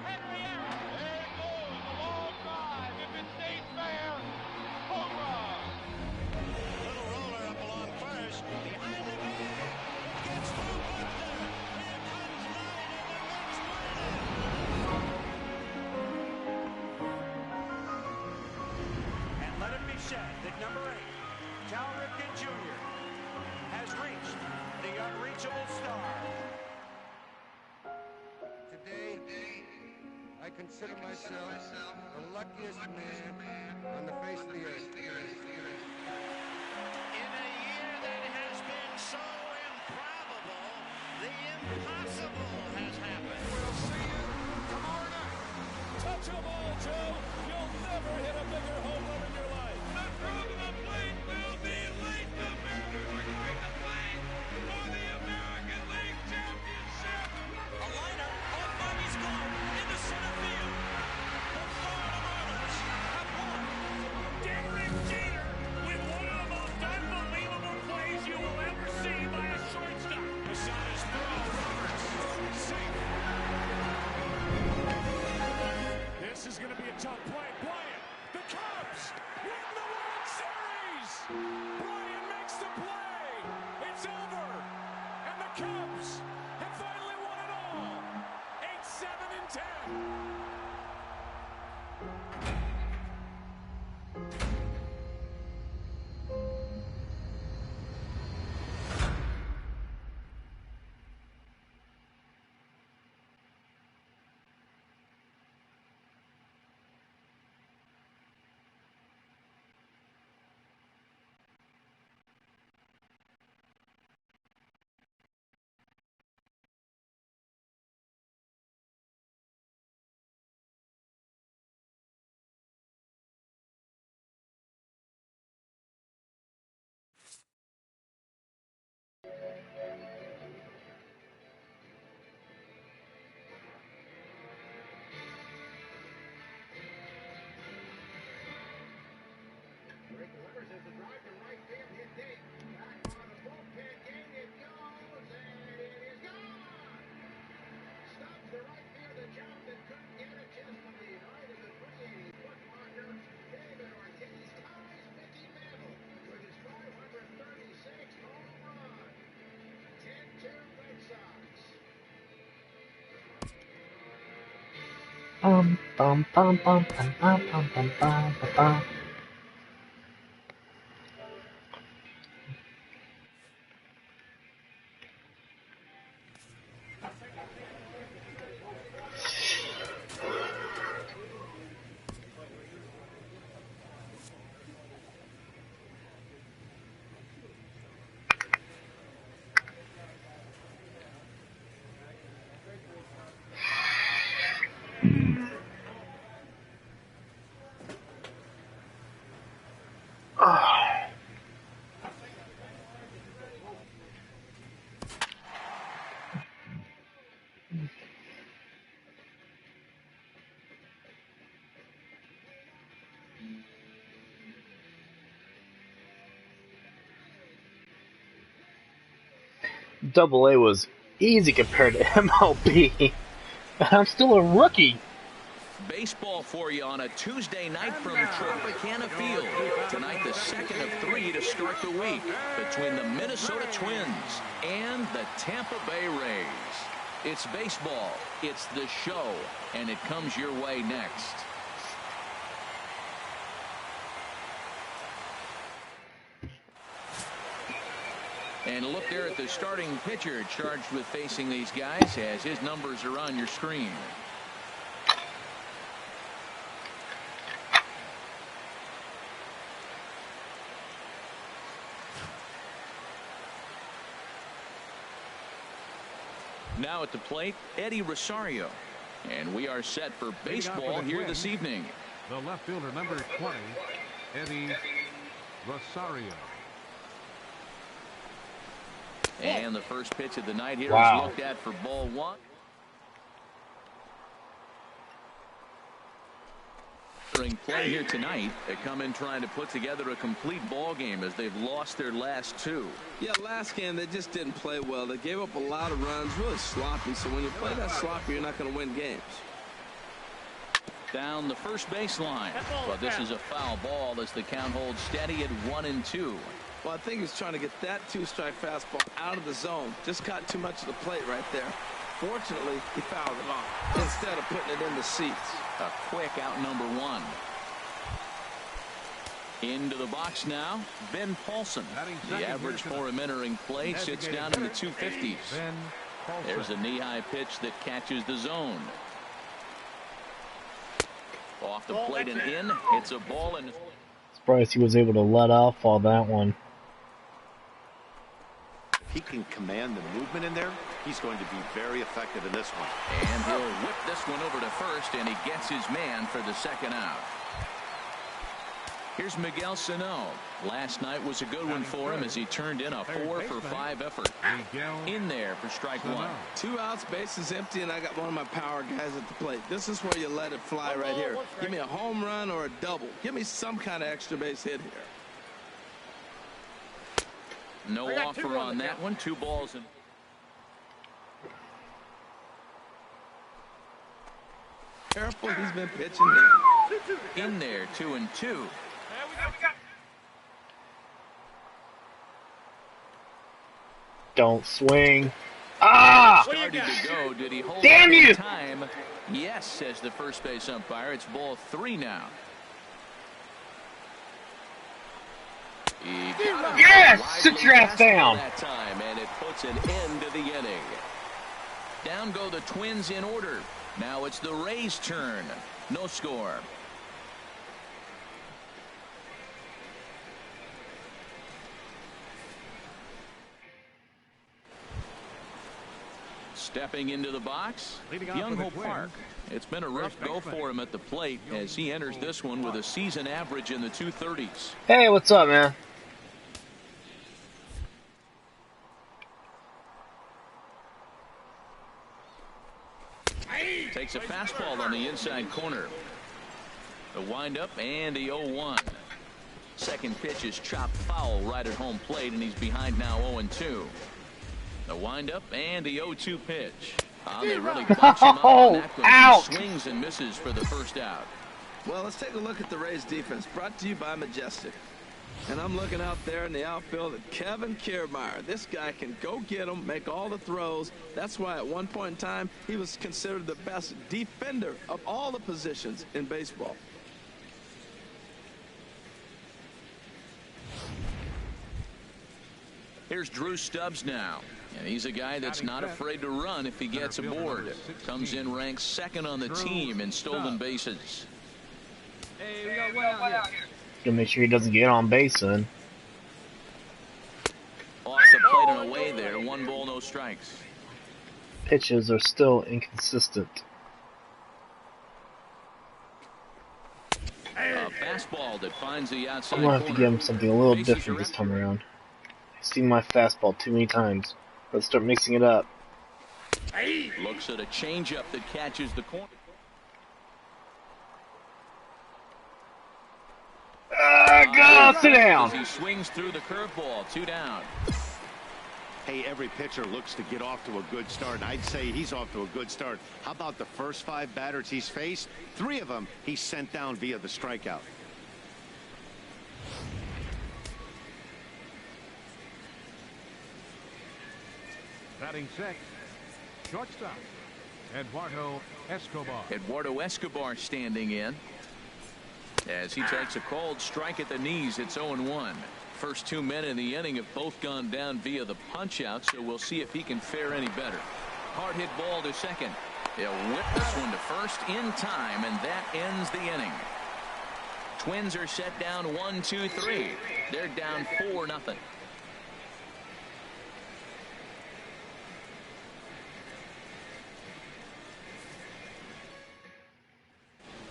There it goes, a long drive. If it stays fair, home run. Little roller up along first. Behind the bag. Gets through Buckner. Here comes Knight, and the Knicks win it. And let it be said that number 8, Cal Ripken Jr., has reached the unreachable star. Today, I consider myself the luckiest man on the face of the earth. In a year that has been so improbable, the impossible has happened. We'll see you tomorrow night. Touch them all, Joe. You'll never hit a bigger home run in your life. The throw to the plate will be late. The Mariners are going to play for the American League Championship. A liner off Bobby's glove into center field. The Florida Marlins have won. Derek Jeter with one of the most unbelievable plays you will ever see by a shortstop. Posada's throw. Roberts. Safe. This is going to be a tough play. Bryant, the Cubs win the World Series. Bryant makes the play. It's over. And the Cubs have finally won it all. 8-7-10. Bum bum bum bum bum bum bum bum bum bum. Double A was easy compared to MLB. And I'm still a rookie. Baseball for you on a Tuesday night from Tropicana Field. Tonight, the second of 3 to start the week between the Minnesota Twins and the Tampa Bay Rays. It's baseball, it's the show, and it comes your way next. And look there at the starting pitcher charged with facing these guys as his numbers are on your screen. Now at the plate, Eddie Rosario. And we are set for baseball here this evening. The left fielder, number 20, Eddie Rosario. And the first pitch of the night here Wow. is looked at for ball 1. During play here tonight, they come in trying to put together a complete ball game as they've lost their last 2. Yeah, last game they just didn't play well. They gave up a lot of runs, really sloppy. So when you play that sloppy, you're not going to win games. Down the first baseline. But this is a foul ball as the count holds steady at 1-2. Well, I think he's trying to get that two-strike fastball out of the zone. Just caught too much of the plate right there. Fortunately, he fouled it off instead of putting it in the seats. A quick out number one. Into the box now, Ben Paulson. The average for him entering play sits down in the 250s. There's a knee-high pitch that catches the zone. Off the plate and in. It's a ball and Surprised he was able to let off all that one. If he can command the movement in there, he's going to be very effective in this one. And he'll whip this one over to first, and he gets his man for the second out. Here's Miguel Sano. Last night was a good one for him as he turned in a 4-for-5 effort. In there for strike one. 2 outs, bases empty, and I got one of my power guys at the plate. This is where you let it fly right here. Give me a home run or a double. Give me some kind of extra base hit here. No offer on that one. 2 balls and Careful, he's been pitching now. in there, 2-2. Don't swing. Ah! Started to go. Did he hold Damn you! time? Yes, says the first base umpire. It's ball 3 now. He got Yes! Sit your ass down. that time, and it puts an end to the inning. Down go the Twins in order. Now it's the Rays' turn. No score. Stepping into the box, Young-Ho Park. It's been a rough go for him at the plate as he enters this one with a season average in the 230s. Hey, what's up, man? Takes a fastball on the inside corner. The windup and the 0-1. Second pitch is chopped foul right at home plate, and he's behind now 0-2. The windup and the 0-2 pitch. They really bunch him up on that one. Out. He swings and misses for the first out. Well, let's take a look at the Rays defense, brought to you by Majestic. And I'm looking out there in the outfield at Kevin Kiermaier. This guy can go get them, make all the throws. That's why at one point in time, he was considered the best defender of all the positions in baseball. Here's Drew Stubbs now. And he's a guy that's not afraid to run if he gets aboard. Comes in ranked second on the team in stolen bases. Hey, we got one out here. Gotta make sure he doesn't get on base then. Off the plate and away there. 1 ball, no strikes. Pitches are still inconsistent. A fastball that finds the outside I'm gonna have to corner. give him something a little Bases different are this time around. I've seen my fastball too many times. Let's start mixing it up. Looks at a changeup that catches the corner. Go sit down. As he swings through the curveball. 2 down. Hey, every pitcher looks to get off to a good start, and I'd say he's off to a good start. How about the first 5 batters he's faced? 3 of them he sent down via the strikeout. Batting sixth, shortstop, Eduardo Escobar. Eduardo Escobar standing in. As he takes a cold strike at the knees, it's 0-1. First 2 men in the inning have both gone down via the punch-out, so we'll see if he can fare any better. Hard hit ball to second. He'll whip this one to first in time, and that ends the inning. Twins are set down 1-2-3. They're down 4-0.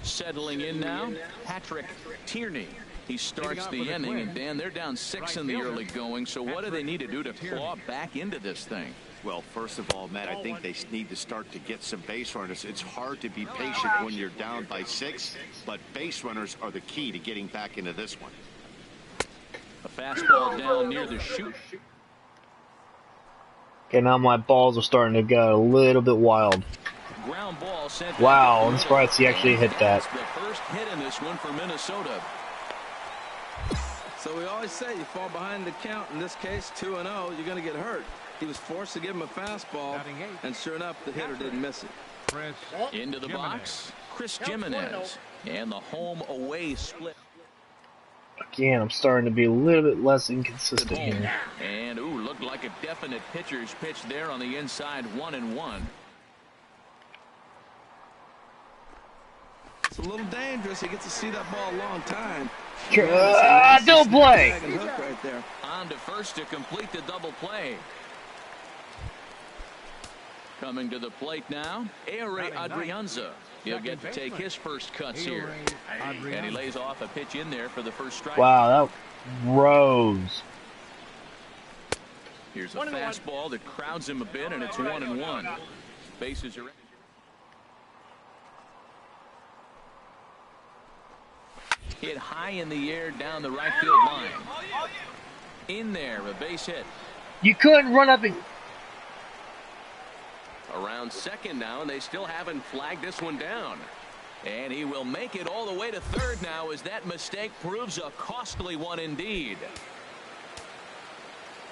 Settling in now, Patrick Tierney. He starts the inning, and Dan, they're down 6 in the early going, so what do they need to do to claw back into this thing? Well, first of all, Matt, I think they need to start to get some base runners. It's hard to be patient when you're down by 6, but base runners are the key to getting back into this one. A fastball down near the chute. Okay, now my balls are starting to go a little bit wild. Ground ball sent back Wow, up I'm the surprised he middle, actually and hit that. that's the first hit in this one for Minnesota. So we always say you fall behind the count. In this case, 2-0, you're going to get hurt. He was forced to give him a fastball, and sure enough, the hitter didn't miss it. Into the box, Chris Jimenez, and the home-away split. Again, I'm starting to be a little bit less inconsistent here. And, ooh, looked like a definite pitcher's pitch there on the inside, 1-1. It's a little dangerous. He gets to see that ball a long time. Double play! Right there. On to first to complete the double play. Coming to the plate now, Ehire Adrianza. He'll get to take his first cuts here. And he lays off a pitch in there for the first strike. Wow, that rose. Here's a fastball that crowds him a bit, and it's 1-1. Bases are... Hit high in the air down the right field line. In there, a base hit. You couldn't run up and... Around second now, and they still haven't flagged this one down. And he will make it all the way to third now as that mistake proves a costly one indeed.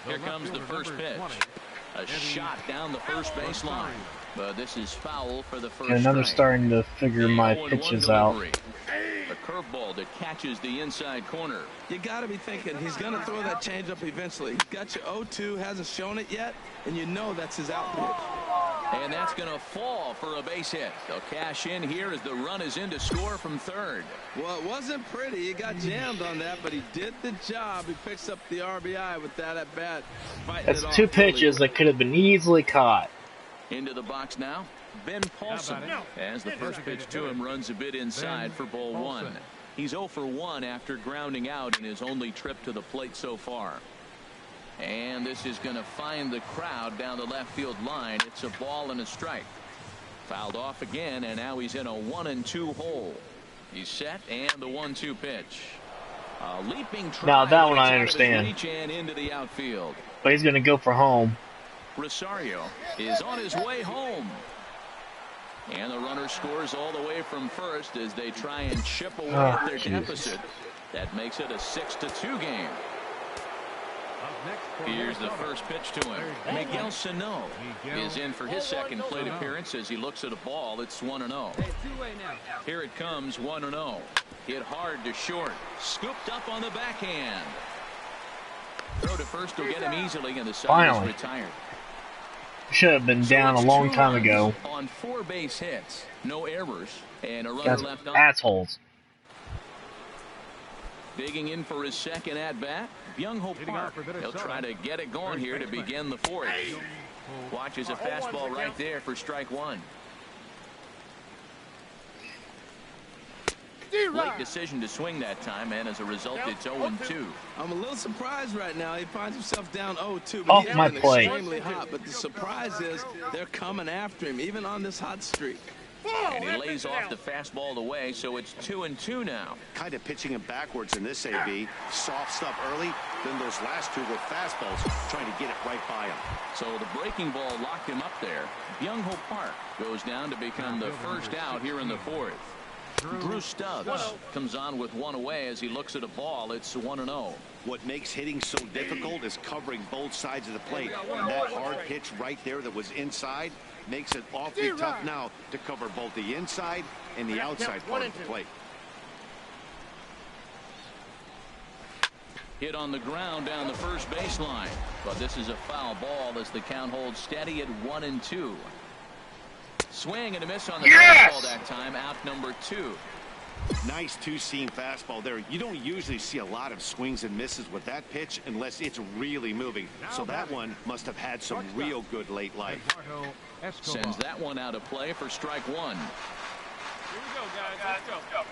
Here comes the first pitch. A shot down the first baseline. But this is foul for the first and I'm strike. starting to figure my pitches out. A curveball that catches the inside corner. You got to be thinking he's going to throw that changeup eventually. He's got your 0-2, hasn't shown it yet, and you know that's his out pitch. And that's going to fall for a base hit. They'll cash in here as the run is in to score from third. Well, it wasn't pretty. He got jammed on that, but he did the job. He picks up the RBI with that at bat. That's two pitches that could have been easily caught. Into the box now, Ben Paulson. As the first pitch to him runs a bit inside for ball one. He's 0 for 1 after grounding out in his only trip to the plate so far. And this is going to find the crowd down the left field line. It's a ball and a strike. Fouled off again, and now he's in a 1-2 hole. He's set, and the 1-2 pitch. A leaping try. Now that one I understand. And into the outfield. But he's going to go for home. Rosario is on his way home. And the runner scores all the way from first as they try and chip away at their deficit. That makes it a 6-2 game. Here's the first pitch to him. Miguel Sano is in for his second plate appearance as he looks at a ball. It's 1-0. Here it comes, 1-0. Hit hard to short. Scooped up on the backhand. Throw to first will get him easily, and the side is retired. Should have been down a long time ago. On 4 base hits, no errors, and a runner left on. Assholes. Digging in for his second at-bat, Byung-Ho Park. He'll try to get it going here to begin the fourth. Watches a fastball right there for strike one. Late decision to swing that time, and as a result, it's 0-2. I'm a little surprised right now. He finds himself down 0-2. Off He's my been plate. extremely hot, but the surprise is they're coming after him, even on this hot streak. And he lays off the fastball away, so it's 2-2 now. Kind of pitching him backwards in this AB. Soft stuff early, then those last two were fastballs, trying to get it right by him. So the breaking ball locked him up there. Byung-Ho Park goes down to become the first out here in the fourth. Drew Stubbs comes on with one away as he looks at a ball. It's 1-0. What makes hitting so difficult is covering both sides of the plate. And that hard pitch right there that was inside makes it awfully tough now to cover both the inside and the outside part of the plate. Hit on the ground down the first baseline. But this is a foul ball as the count holds steady at 1-2. Swing and a miss on the fastball that time. Out number 2. Nice two-seam fastball there. You don't usually see a lot of swings and misses with that pitch unless it's really moving. So that one must have had some real good late life. Sends that one out of play for strike one. Here we go, guys. Let's go.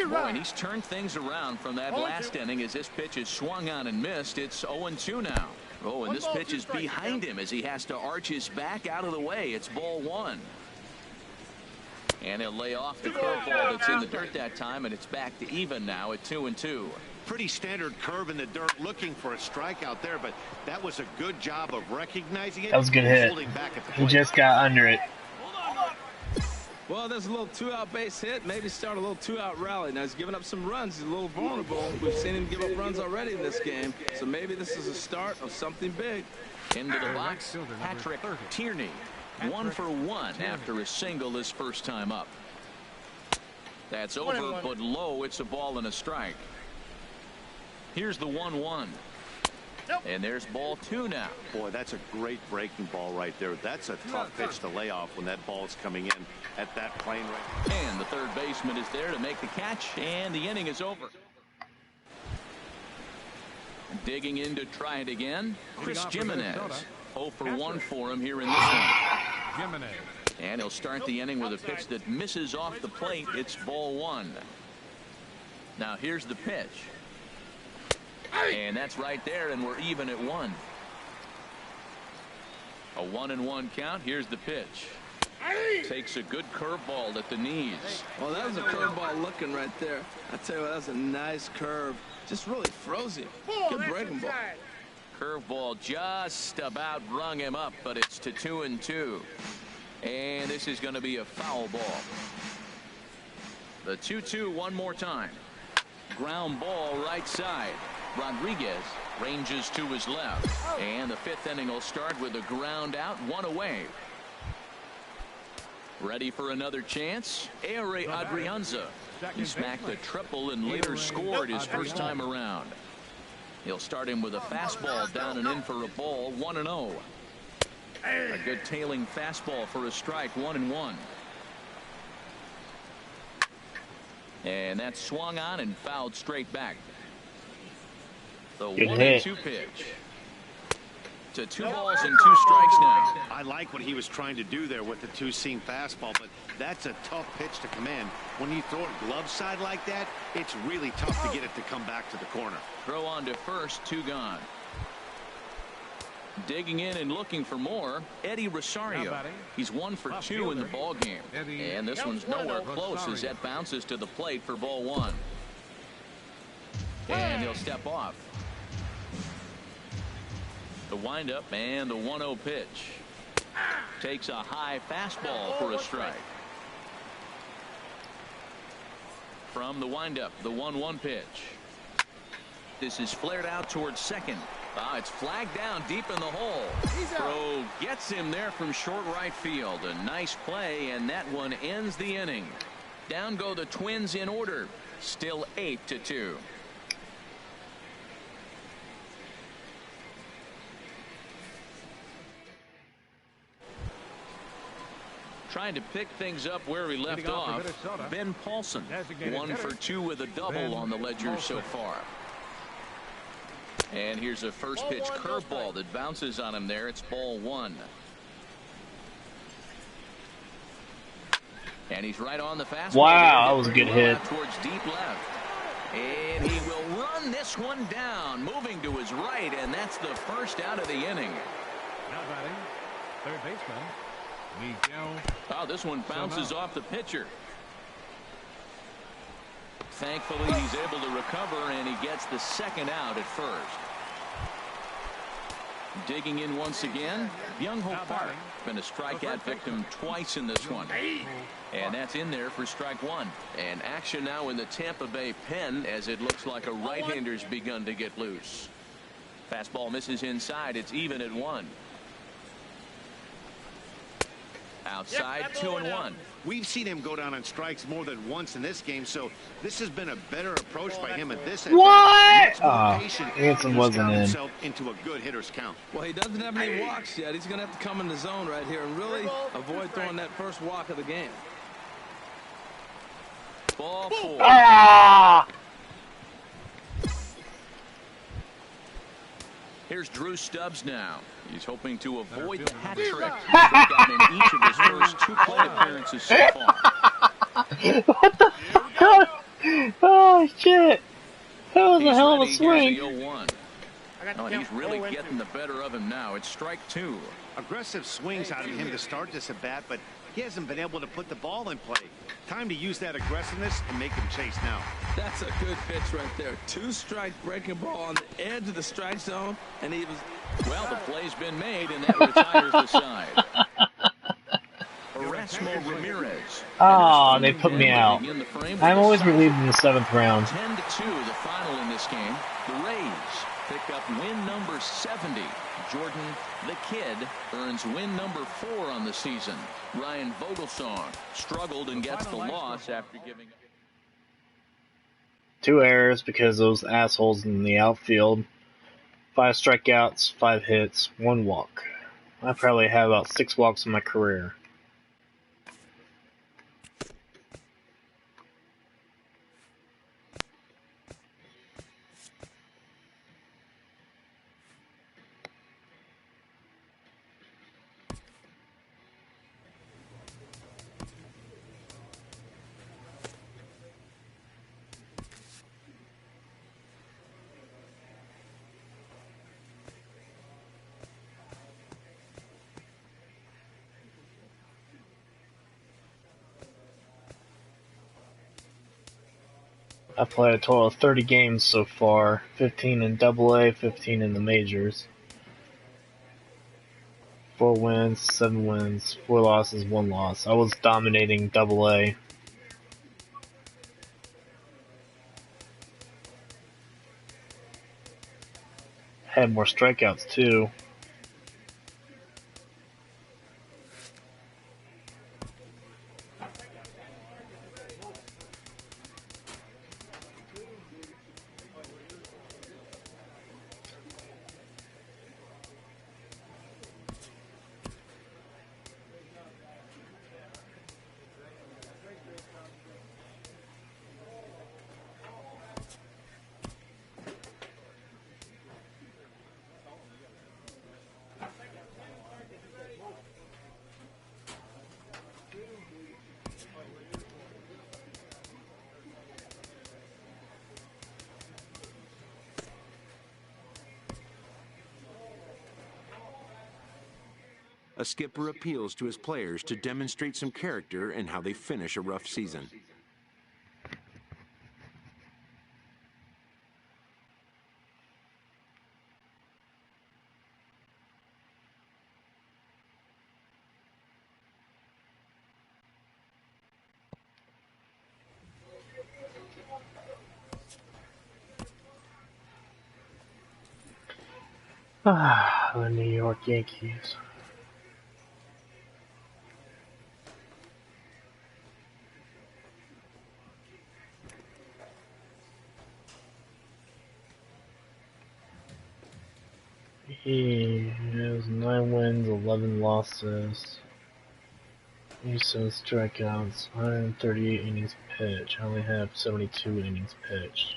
Boy, and he's turned things around from that last inning as this pitch is swung on and missed. It's 0-2 now. Oh, and this pitch is behind him as he has to arch his back out of the way. It's ball one. And he'll lay off the curveball that's in the dirt that time, and it's back to even now at 2-2. pretty standard curve in the dirt, looking for a strikeout there, but that was a good job of recognizing it. That was a good hit. He just got under it. Well, there's a little two-out base hit. Maybe start a little two-out rally. Now, he's giving up some runs. He's a little vulnerable. We've seen him give up runs already in this game. So maybe this is a start of something big. Into the box, Patrick Tierney. 1 for 1 after a single his first time up. That's over, but low. It's a ball and a strike. Here's the 1-1. And there's ball 2 now. Boy, that's a great breaking ball right there. That's a tough pitch to lay off when that ball's coming in at that plane right. And the third baseman is there to make the catch, and the inning is over. Digging in to try it again, Chris Jimenez. 0 for 1 for him here in this one. And he'll start the inning with a pitch that misses off the plate. It's ball 1. Now here's the pitch. And that's right there, and we're even at 1. A 1-1 count. Here's the pitch. Takes a good curveball at the knees. Well, that was a curveball looking right there. I tell you what, that was a nice curve. Just really froze him. Good breaking ball. Curveball just about rung him up, but it's to 2-2. And this is going to be a foul ball. The 2-2 one more time. Ground ball right side. Rodriguez ranges to his left. And the 5th inning will start with a ground out, 1 away. Ready for another chance? Ehire Adrianza. He smacked a triple and later scored his first time around. He'll start him with a fastball down and in for a ball, 1-0. A good tailing fastball for a strike, 1-1. And that's swung on and fouled straight back. The 1-2 pitch. To 2 balls and 2 strikes now. I like what he was trying to do there with the 2-seam fastball, but that's a tough pitch to command. When you throw it glove side like that, it's really tough to get it to come back to the corner. Throw on to first, 2 gone. Digging in and looking for more, Eddie Rosario. He's 1 for 2 in the ball game. And this one's nowhere close as that bounces to the plate for ball 1. And he'll step off. The windup and the 1-0 pitch. Takes a high fastball for a strike. From the windup, the 1-1 pitch. This is flared out towards second. It's flagged down deep in the hole. Throw gets him there from short right field. A nice play, and that one ends the inning. Down go the Twins in order. Still 8-2. Trying to pick things up where we left off. Ben Paulson, 1 for 2 with a double on the ledger so far. And here's a first pitch curveball that bounces on him there. It's ball 1. And he's right on the fastball. Wow, that was a good hit. Towards deep left. And he will run this one down, moving to his right, and that's the first out of the inning. Now batting, third baseman. Oh, this one bounces off the pitcher. Thankfully, he's able to recover, and he gets the second out at first. Digging in once again, Byung-ho Park. Been a strikeout victim twice in this one. And that's in there for strike 1. And action now in the Tampa Bay pen as it looks like a right-hander's begun to get loose. Fastball misses inside. It's even at 1. Outside, 2-1. We've seen him go down on strikes more than once in this game, so this has been a better approach by him at this. What? Anson wasn't in. Into a good hitter's count. Well, he doesn't have any walks yet. He's going to have to come in the zone right here and really avoid throwing that first walk of the game. Ball 4. Ah! Here's Drew Stubbs now. He's hoping to avoid the hat trick he's got in each of his first 2 plate appearances so far. What the fuck? Oh, shit. That was a hell of a swing. Oh, and he's really getting the better of him now. It's strike 2. Aggressive swings out of him to start this at bat, but he hasn't been able to put the ball in play. Time to use that aggressiveness and make him chase now. That's a good pitch right there. 2-strike breaking ball on the edge of the strike zone, and he was... Well, the play's been made, and that retires the side. Erasmo Ramirez. Oh, they put me out. I'm always relieved in the 7th round. 10-2, the final in this game. The Rays pick up win number 70. Jordan, the Kid, earns win number 4 on the season. Ryan Vogelsong struggled and gets the loss after giving up 2 errors because those assholes in the outfield. 5 strikeouts, 5 hits, 1 walk. I probably have about 6 walks in my career. I played a total of 30 games so far, 15 in AA, 15 in the majors. 4 wins, 7 wins, 4 losses, 1 loss. I was dominating AA. Had more strikeouts too. A skipper appeals to his players to demonstrate some character in how they finish a rough season. The New York Yankees. He has 9 wins, 11 losses, 87 strikeouts, 138 innings pitched. I only have 72 innings pitched.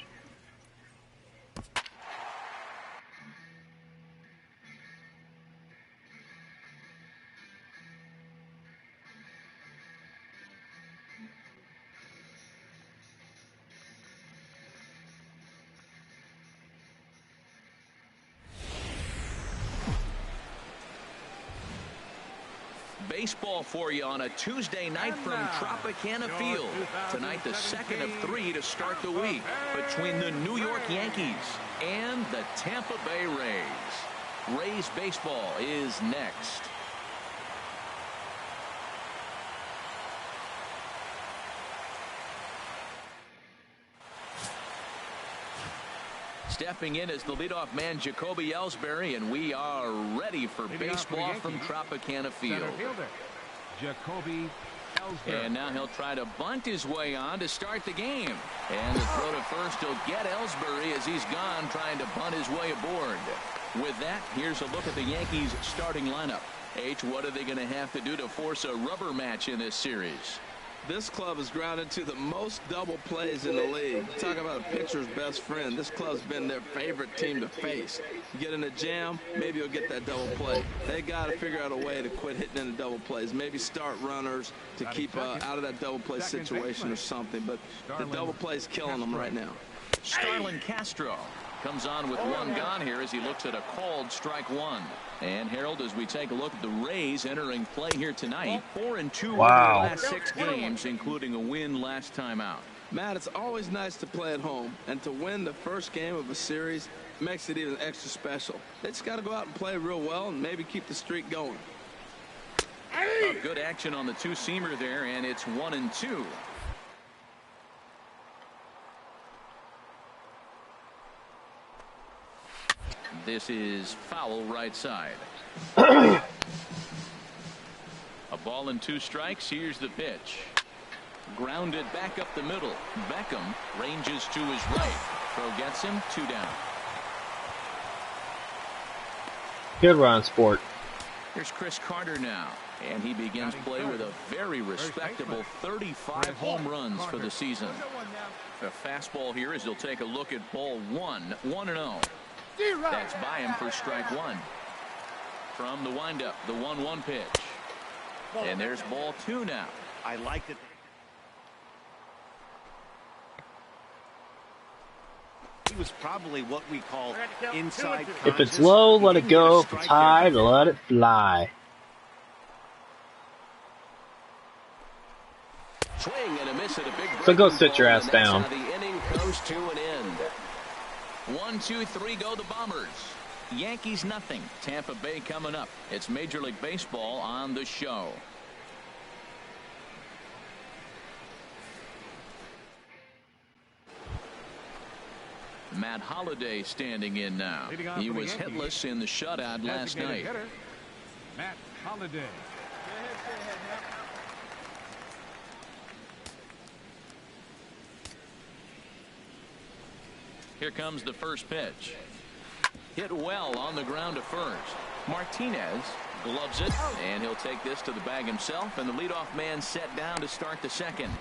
Baseball for you on a Tuesday night from Tropicana Field. Tonight, the second of 3 to start the week between the New York Yankees and the Tampa Bay Rays. Rays baseball is next. Stepping in is the leadoff man, Jacoby Ellsbury, and we are ready for baseball from Tropicana Field. Jacoby Ellsbury. And now he'll try to bunt his way on to start the game. And the throw to first will get Ellsbury as he's gone trying to bunt his way aboard. With that, here's a look at the Yankees starting lineup. H, what are they going to have to do to force a rubber match in this series? This club has grounded to the most double plays in the league. Talk about a pitcher's best friend. This club's been their favorite team to face. You get in a jam, maybe you'll get that double play. They got to figure out a way to quit hitting into double plays. Maybe start runners to keep out of that double play situation or something. But the double play's killing them right now. Starlin Castro Comes on with one gone here as he looks at a called strike one. And Harold, as we take a look at the Rays entering play here tonight, 4-2 over their last 6 games, including a win last time out. Matt, it's always nice to play at home, and to win the first game of a series makes it even extra special. They just got to go out and play real well and maybe keep the streak going. Oh, good action on the two-seamer there, and it's 1-2. This is foul right side. A ball and 2 strikes. Here's the pitch. Grounded back up the middle. Beckham ranges to his right. Throw gets him. 2 down. Good run, sport. Here's Chris Carter now. And he begins play with a very respectable 35 home runs for the season. A fastball here as he'll take a look at ball 1. 1-0. That's by him for strike 1. From the windup, the 1-1 pitch. And there's ball 2 now. I liked it. He was probably what we call inside. If it's low, let it go. If it's high, let it fly. Swing and a miss at a big So go sit your ass down. the inning comes to an end. 1, 2, 3 go the Bombers. Yankees nothing. Tampa Bay coming up. It's Major League Baseball on the show. Matt Holliday standing in now. He was hitless in the shutout last night. Matt Holliday. Here comes the first pitch. Hit well on the ground to first. Martinez gloves it, and he'll take this to the bag himself, and the leadoff man set down to start the second.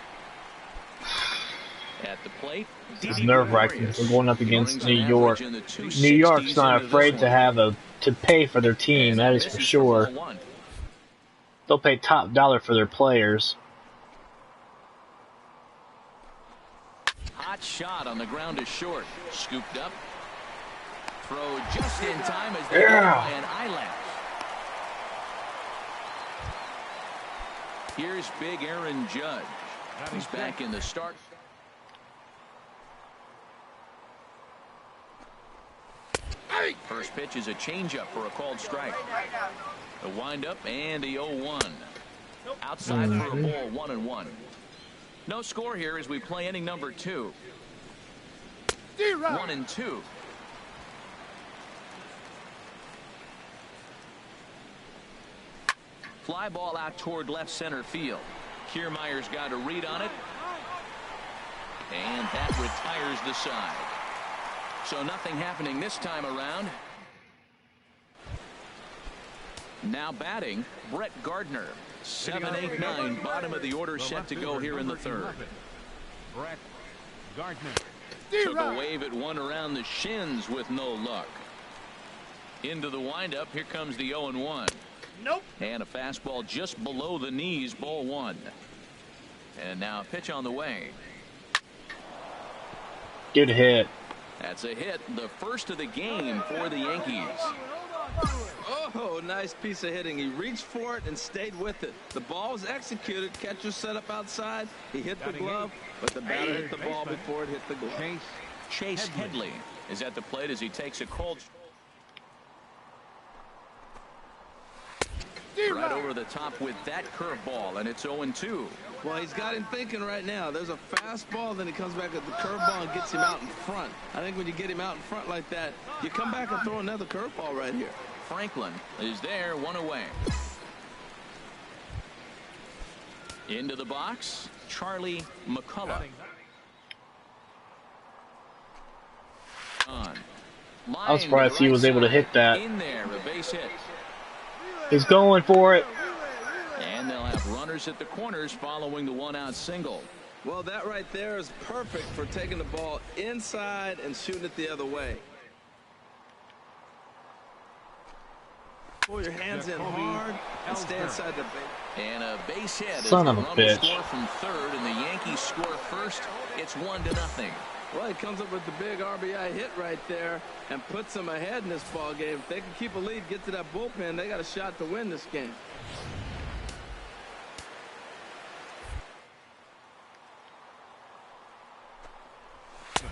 At the plate, It's nerve-wracking. We're going up against New York. New York's not afraid to pay for their team, that is for sure. They'll pay top dollar for their players. Hot shot on the ground is short. Scooped up. Throw just in time as they draw an eyelash. Here's big Aaron Judge. He's back in the start. First pitch is a changeup for a called strike. A windup and a 0-1. Outside for a ball, 1-1. No score here as we play inning number 2. 1-2. Fly ball out toward left center field. Kiermaier's got a read on it. And that retires the side. So nothing happening this time around. Now batting, Brett Gardner. 7, 8, 9, bottom of the order set to go here in the third. Brett Gardner. Took a wave at one around the shins with no luck. Into the windup. Here comes the 0-1. Nope. And a fastball just below the knees, ball 1. And now a pitch on the way. Good hit. That's a hit, the first of the game for the Yankees. Oh, nice piece of hitting. He reached for it and stayed with it. The ball was executed. Catcher set up outside. He hit the glove, but the batter hit the ball before it hit the glove. Chase Headley is at the plate as he takes a cold. Right over the top with that curveball, and it's 0-2. Well, he's got him thinking right now. There's a fastball, then he comes back at the curveball and gets him out in front. I think when you get him out in front like that, you come back and throw another curveball right here. Franklin is there, 1 away. Into the box, Charlie McCullough. I was surprised he was able to hit that. In there, a base hit. He's going for it. And they'll have runners at the corners following the 1-out single. Well, that right there is perfect for taking the ball inside and shooting it the other way. Pull your hands in hard and stay inside the base. And a base hit. Son of a bitch. Score from third, and the Yankees score first. It's 1-0. Well, he comes up with the big RBI hit right there and puts them ahead in this ball game. If they can keep a lead, get to that bullpen, they got a shot to win this game.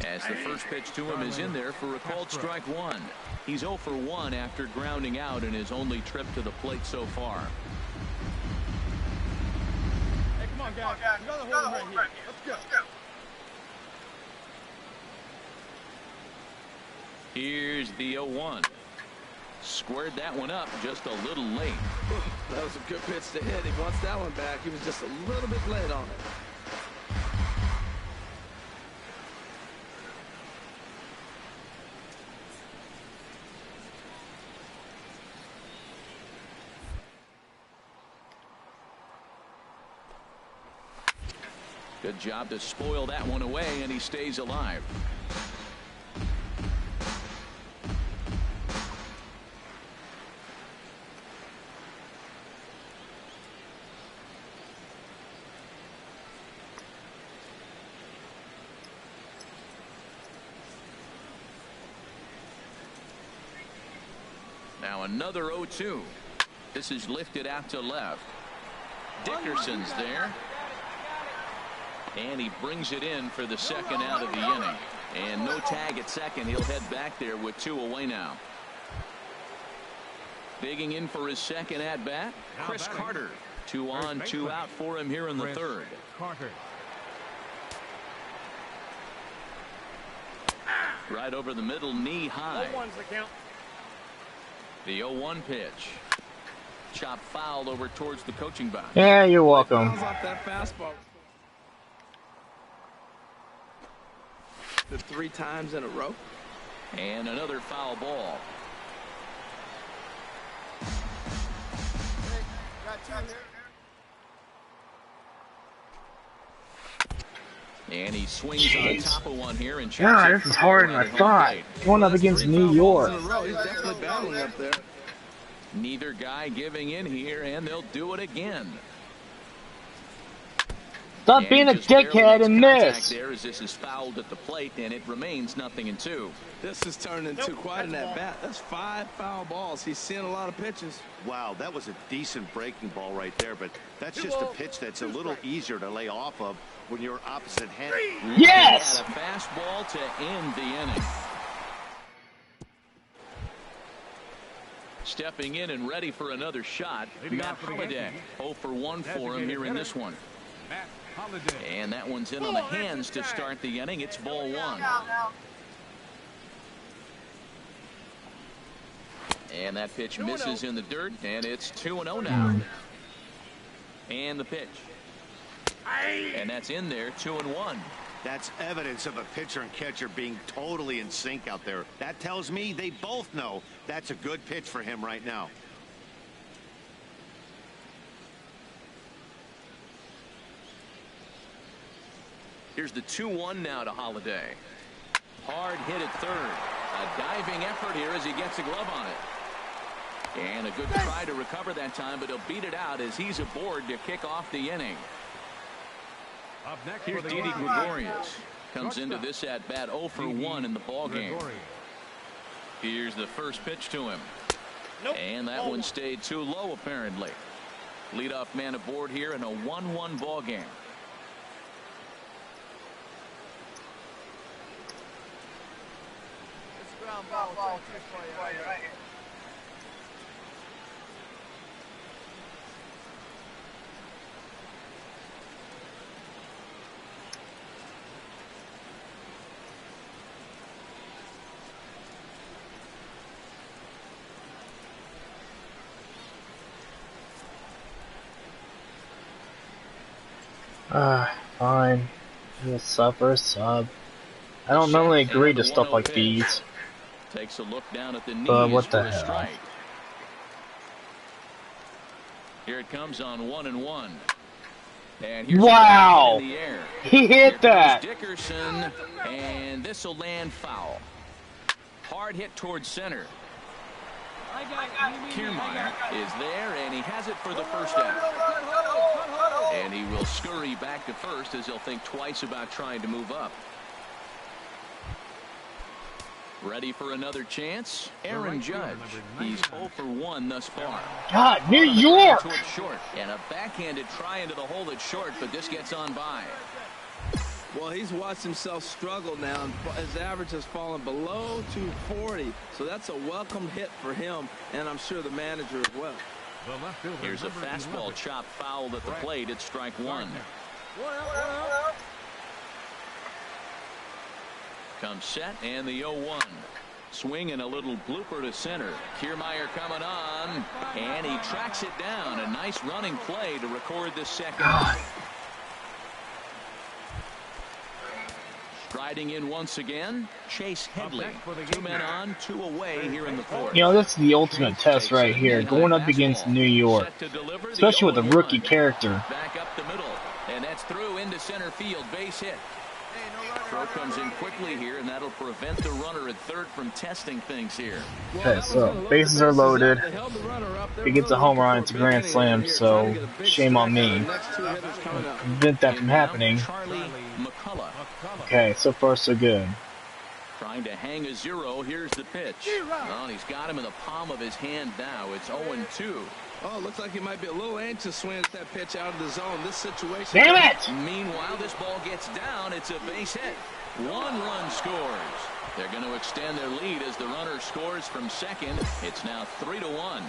As the first pitch to him is in there for a called strike one. He's 0 for 1 after grounding out in his only trip to the plate so far. Hey, come on, guys. We got the hole right here. Let's go. Here's the 0-1. Squared that one up just a little late. That was a good pitch to hit. He wants that one back. He was just a little bit late on it. Good job to spoil that one away, and he stays alive. Now another 0-2. This is lifted out to left. Dickerson's there. And he brings it in for the second out of the inning. And no tag at second. He'll head back there with 2 away now. Digging in for his second at bat, Chris Carter. 2 on, 2 out for him here in the third. Carter. Right over the middle, knee high. 0-1's the count. The 0-1 pitch. Chop foul over towards the coaching box. Yeah, you're welcome. Off that fastball. The 3 times in a row. And another foul ball. And he swings on top of one here and checks God, it this is harder than I thought. Going up against New York. He's definitely battling up there. Neither guy giving in here, and they'll do it again. Stop being a dickhead and miss. There as this is fouled at the plate, and it remains 0-2. This has turned into quite an at-bat. That's 5 foul balls. He's seeing a lot of pitches. Wow, that was a decent breaking ball right there, but that's just a pitch that's a little easier to lay off of when you're opposite hand. Yes! And a fastball to end the inning. Stepping in and ready for another shot, Matt Holliday. 0 for 1 for him here in this one. Matt Holliday. And that one's in on the hands to start the inning. It's ball 1. And that pitch misses in the dirt, and it's 2-0 now. And the pitch. And that's in there, 2-1. That's evidence of a pitcher and catcher being totally in sync out there. That tells me they both know that's a good pitch for him right now. Here's the 2-1 now to Holliday. Hard hit at third. A diving effort here as he gets a glove on it. And a good try to recover that time, but he'll beat it out as he's aboard to kick off the inning. Up next, Here's Didi Gregorius. Comes into this at bat 0 for 1 in the ball game. Here's the first pitch to him. And that one stayed too low apparently. Leadoff man aboard here in a 1-1 ball game. Fine. We'll suffer a sub. I don't normally agree to stuff like these. Takes a look down at the knees But what for the a hell? strike. Here it comes on 1-1. And here's Wow! a in the air. He Here hit that! comes Dickerson, and this will land foul. Hard hit towards center. Kiermaier is there, and he has it for the first out. And he will scurry back to first as he'll think twice about trying to move up. Ready for another chance? Aaron Judge. He's 0 for 1 thus far. God, New York! Short, and a backhanded try into the hole that's short, but this gets on by. Well, he's watched himself struggle now, and his average has fallen below 240. So that's a welcome hit for him, and I'm sure the manager as well. Here's a fastball chop fouled at the plate. It's strike one. Comes set, and the 0-1. Swing and a little blooper to center. Kiermaier coming on, and he tracks it down. A nice running play to record this second. Striding in once again, Chase Headley. 2 men on, 2 away here in the fourth. You know, this is the ultimate test right here, going up against New York, especially with a rookie character. Back up the middle, and that's through into center field, base hit. Throw comes in quickly here, and that'll prevent the runner at third from testing things here. Okay, so bases are loaded. If he gets a home run, it's a grand slam, so shame on me. Prevent that from happening. Okay, so far so good. Trying to hang a 0. Here's the pitch. Well, he's got him in the palm of his hand now. It's 0-2. Oh, looks like he might be a little anxious swinging at that pitch out of the zone. This situation. Damn it! Meanwhile, this ball gets down. It's a base hit. 1 run scores. They're going to extend their lead as the runner scores from second. It's now 3-1.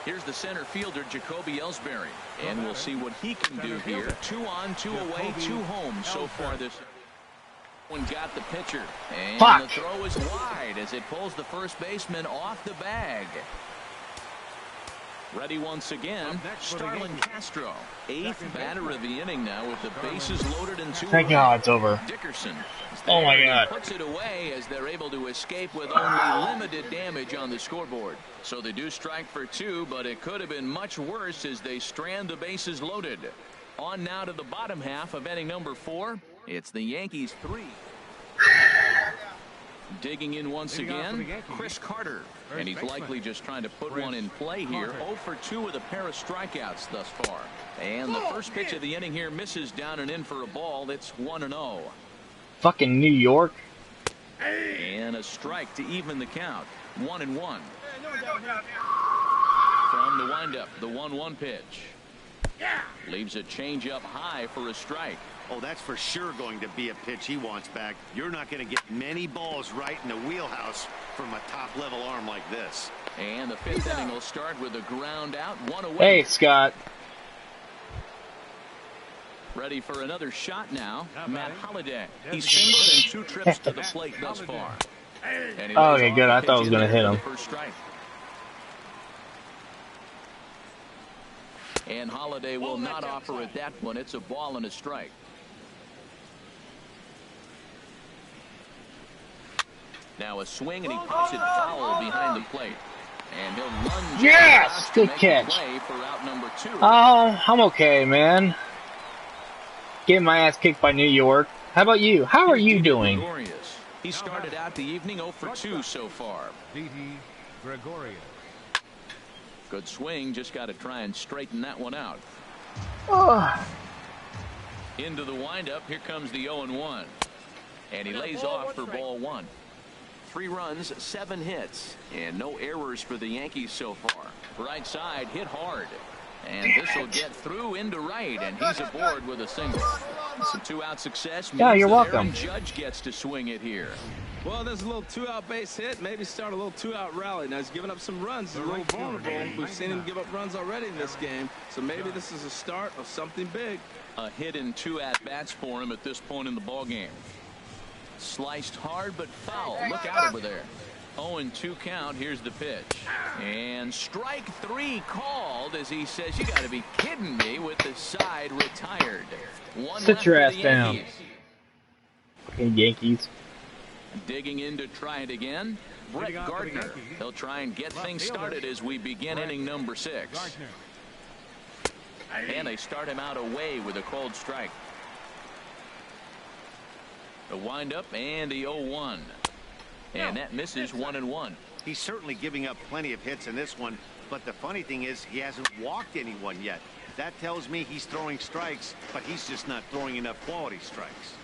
Here's the center fielder, Jacoby Ellsbury. And we'll see what he can do here. 2 on, 2 away, 2 home so far this. One got the pitcher. And the throw is wide as it pulls the first baseman off the bag. Ready once again, Starlin Castro. 8th batter of the inning now with the bases loaded and 2 Thank God it's over. Dickerson. Oh my God. Puts it away as they're able to escape with only limited damage on the scoreboard. So they do strike for 2, but it could have been much worse as they strand the bases loaded. On now to the bottom half of inning number 4. It's the Yankees 3. Digging in once again, Chris Carter. And he's likely just trying to put one in play here. 0 for 2 with a pair of strikeouts thus far. And the first pitch of the inning here misses down and in for a ball. It's 1-0. Fucking New York. And a strike to even the count. 1-1. From the windup, the 1-1 pitch. Leaves a changeup high for a strike. Oh, that's for sure going to be a pitch he wants back. You're not going to get many balls right in the wheelhouse from a top-level arm like this. And the 5th inning will start with a ground out, 1 away. Hey, Scott. Ready for another shot now, Matt Holliday. He's singled and 2 trips to the plate thus far. Okay, good. I thought I was going to hit him. First strike. And Holliday will not offer at that one. It's a ball and a strike. Now a swing, and he puts it foul behind the plate. And he'll lunge. Yes! Good catch. For out number 2. Oh, I'm okay, man. Getting my ass kicked by New York. How about you? How are you doing? He started out the evening 0 for 2 so far. Gregorius. Good swing. Just got to try and straighten that one out. Into the windup. Here comes the 0-1. And he lays off for ball 1. 3 runs, 7 hits, and no errors for the Yankees so far. Right side hit hard. And this will get through into right, and he's aboard with a single. Some 2-out success. Yeah, you're welcome. Aaron Judge gets to swing it here. Well, there's a little 2-out base hit. Maybe start a little 2-out rally. Now he's giving up some runs. He's a little vulnerable. We've seen him give up runs already in this game. So maybe this is a start of something big. A hit in 2 at-bats for him at this point in the ballgame. Sliced hard but foul. Look out over there. 0-2 count. Here's the pitch. And strike 3 called as he says, you got to be kidding me, with the side retired. Sit your ass down. Okay, Yankees. Digging in to try it again, Brett Gardner. He'll try and get things started as we begin inning number 6. And they start him out away with a cold strike. The windup and the 0-1. And that misses 1-1. He's certainly giving up plenty of hits in this one, but the funny thing is he hasn't walked anyone yet. That tells me he's throwing strikes, but he's just not throwing enough quality strikes.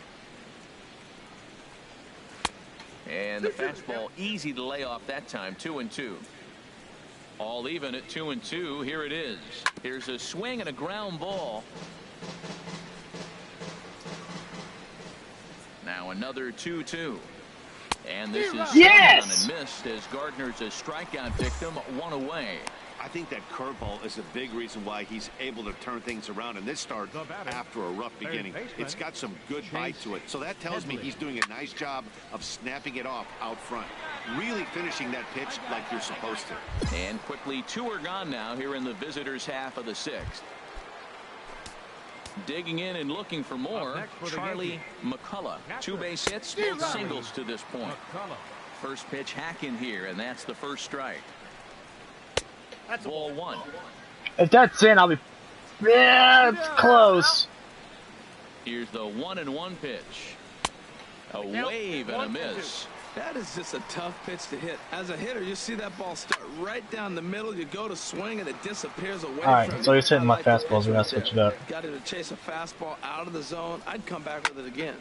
And the fastball easy to lay off that time. 2-2. All even at 2-2. Here it is. Here's a swing and a ground ball. Now another 2-2. And this is yes! and missed as Gardner's a strikeout victim, 1 away. I think that curveball is a big reason why he's able to turn things around in this start after a rough beginning. It's got some good bite to it. So that tells me he's doing a nice job of snapping it off out front. Really finishing that pitch like you're supposed to. And quickly 2 are gone now here in the visitors' half of the 6th. Digging in and looking for more, Charlie McCullough. 2 base hits, both singles to this point. First pitch hack in here, and that's the first strike. Ball 1. If that's in, I'll be... Yeah, it's close. Here's the 1-1 pitch. A wave and a miss. That is just a tough pitch to hit. As a hitter, you see that ball start right down the middle. You go to swing, and it disappears away from you. All right, so he's hitting my fastballs. We're going to switch it up. Got to chase a fastball out of the zone. I'd come back with it again.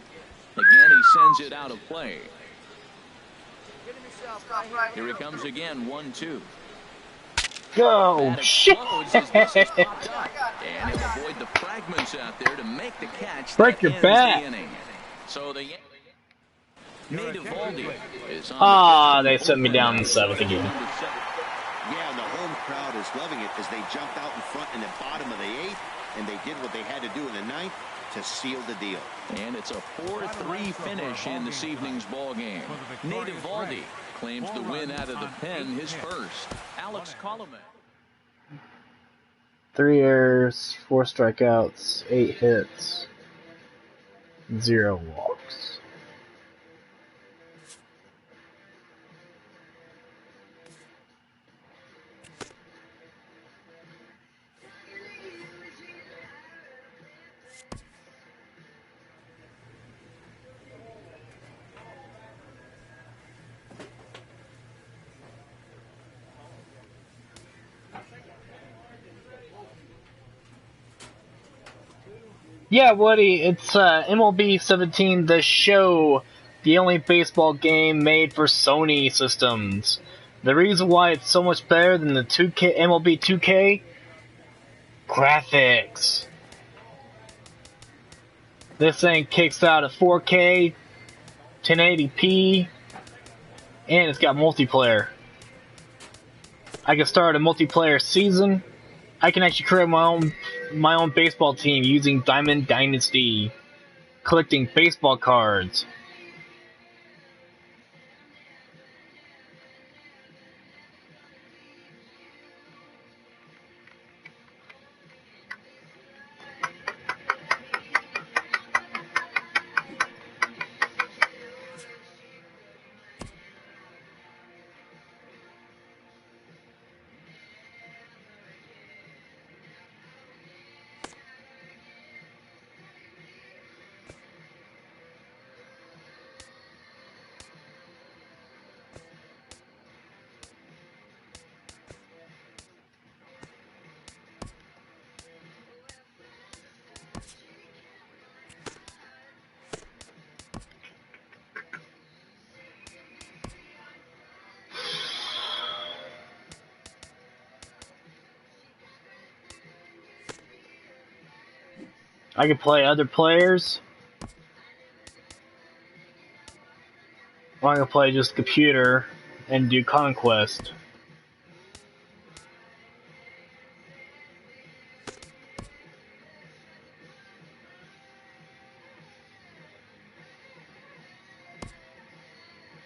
Again, he sends it out of play. Here he comes again, 1-2. Go! Shit! And he'll avoid the fragments out there to make the catch. Break your back. So the Nate Eovaldi is on they sent me down in the 7th again. Yeah, and the home crowd is loving it as they jumped out in front in the bottom of the 8th, and they did what they had to do in the 9th to seal the deal. And it's a 4-3 finish in this evening's ball game. Nate Eovaldi claims the win out of the pen, his first. Alex Coleman. 3 errors, 4 strikeouts, 8 hits, 0 walks. Yeah, Woody, it's MLB 17, the show, the only baseball game made for Sony systems. The reason why it's so much better than the 2K MLB 2K, graphics. This thing kicks out at 4K, 1080p, and it's got multiplayer. I can start a multiplayer season. I can actually create my own baseball team using Diamond Dynasty, collecting baseball cards. I can play other players, or I can play just computer and do Conquest.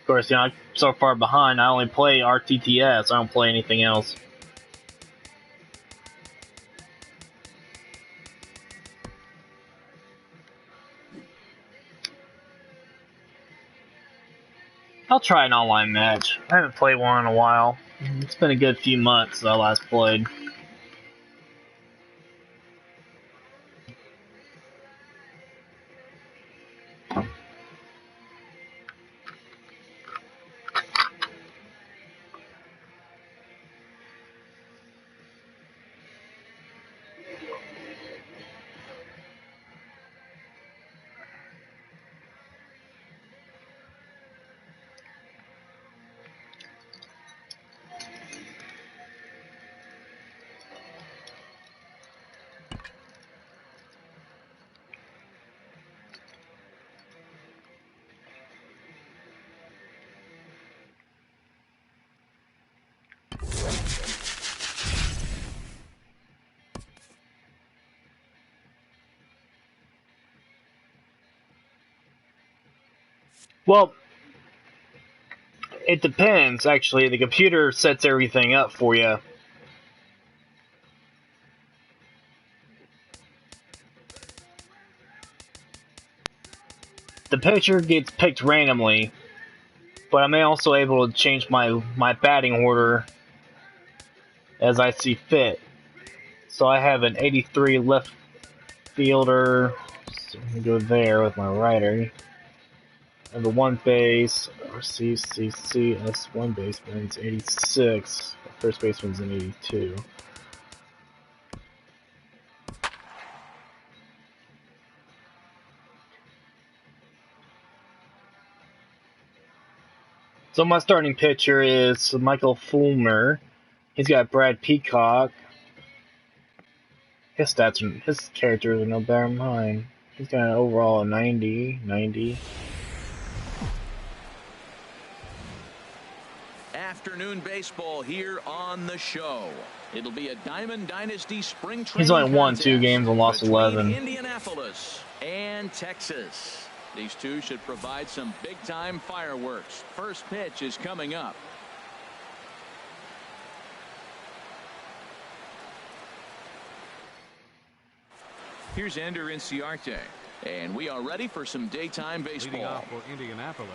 Of course, I'm so far behind, I only play RTTS, I don't play anything else. I'll try an online match. I haven't played one in a while. It's been a good few months since I last played. Well, it depends, actually. The computer sets everything up for you. The pitcher gets picked randomly, but I'm also able to change my batting order as I see fit. So I have an 83 left fielder. So I'm go there with my righter. And the one base, or CCCS, one baseman's 86. First baseman's an 82. So my starting pitcher is Michael Fulmer. He's got Brad Peacock. His stats, his characters are no better than mine. He's got an overall of 90. Afternoon baseball here on the show. It'll be a Diamond Dynasty spring training. He's only won 2 games and lost 11. Indianapolis and Texas. These two should provide some big-time fireworks. First pitch is coming up. Here's Ender Inciarte, and we are ready for some daytime baseball. Leading off for Indianapolis,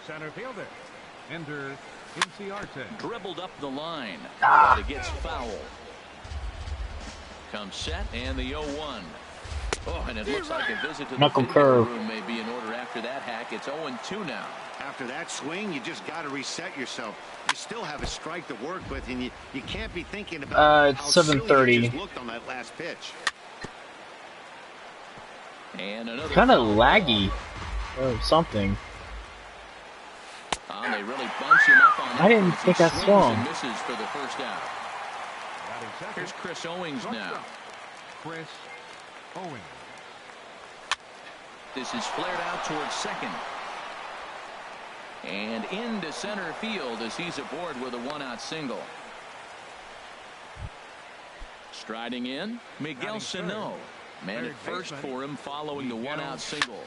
center fielder, Ender Inciarte. Dribbled up the line, but it gets foul. Comes set, and the 0-1. Oh, and it looks like a visit to the Knuckle video curve. room may be in order after that hack. It's 0-2 now. After that swing, you just got to reset yourself. You still have a strike to work with, and you can't be thinking about It's how silly 7:30. you just looked on that last pitch. And another Kind of laggy or something. They really bunch him up on that. I didn't think I He swings swung. and misses for the first out. Here's Chris Owings now. Chris Owings. This is flared out towards second. And into center field as he's aboard with a 1-out single. Striding in, Miguel Sano. Man at first for him following the 1-out single.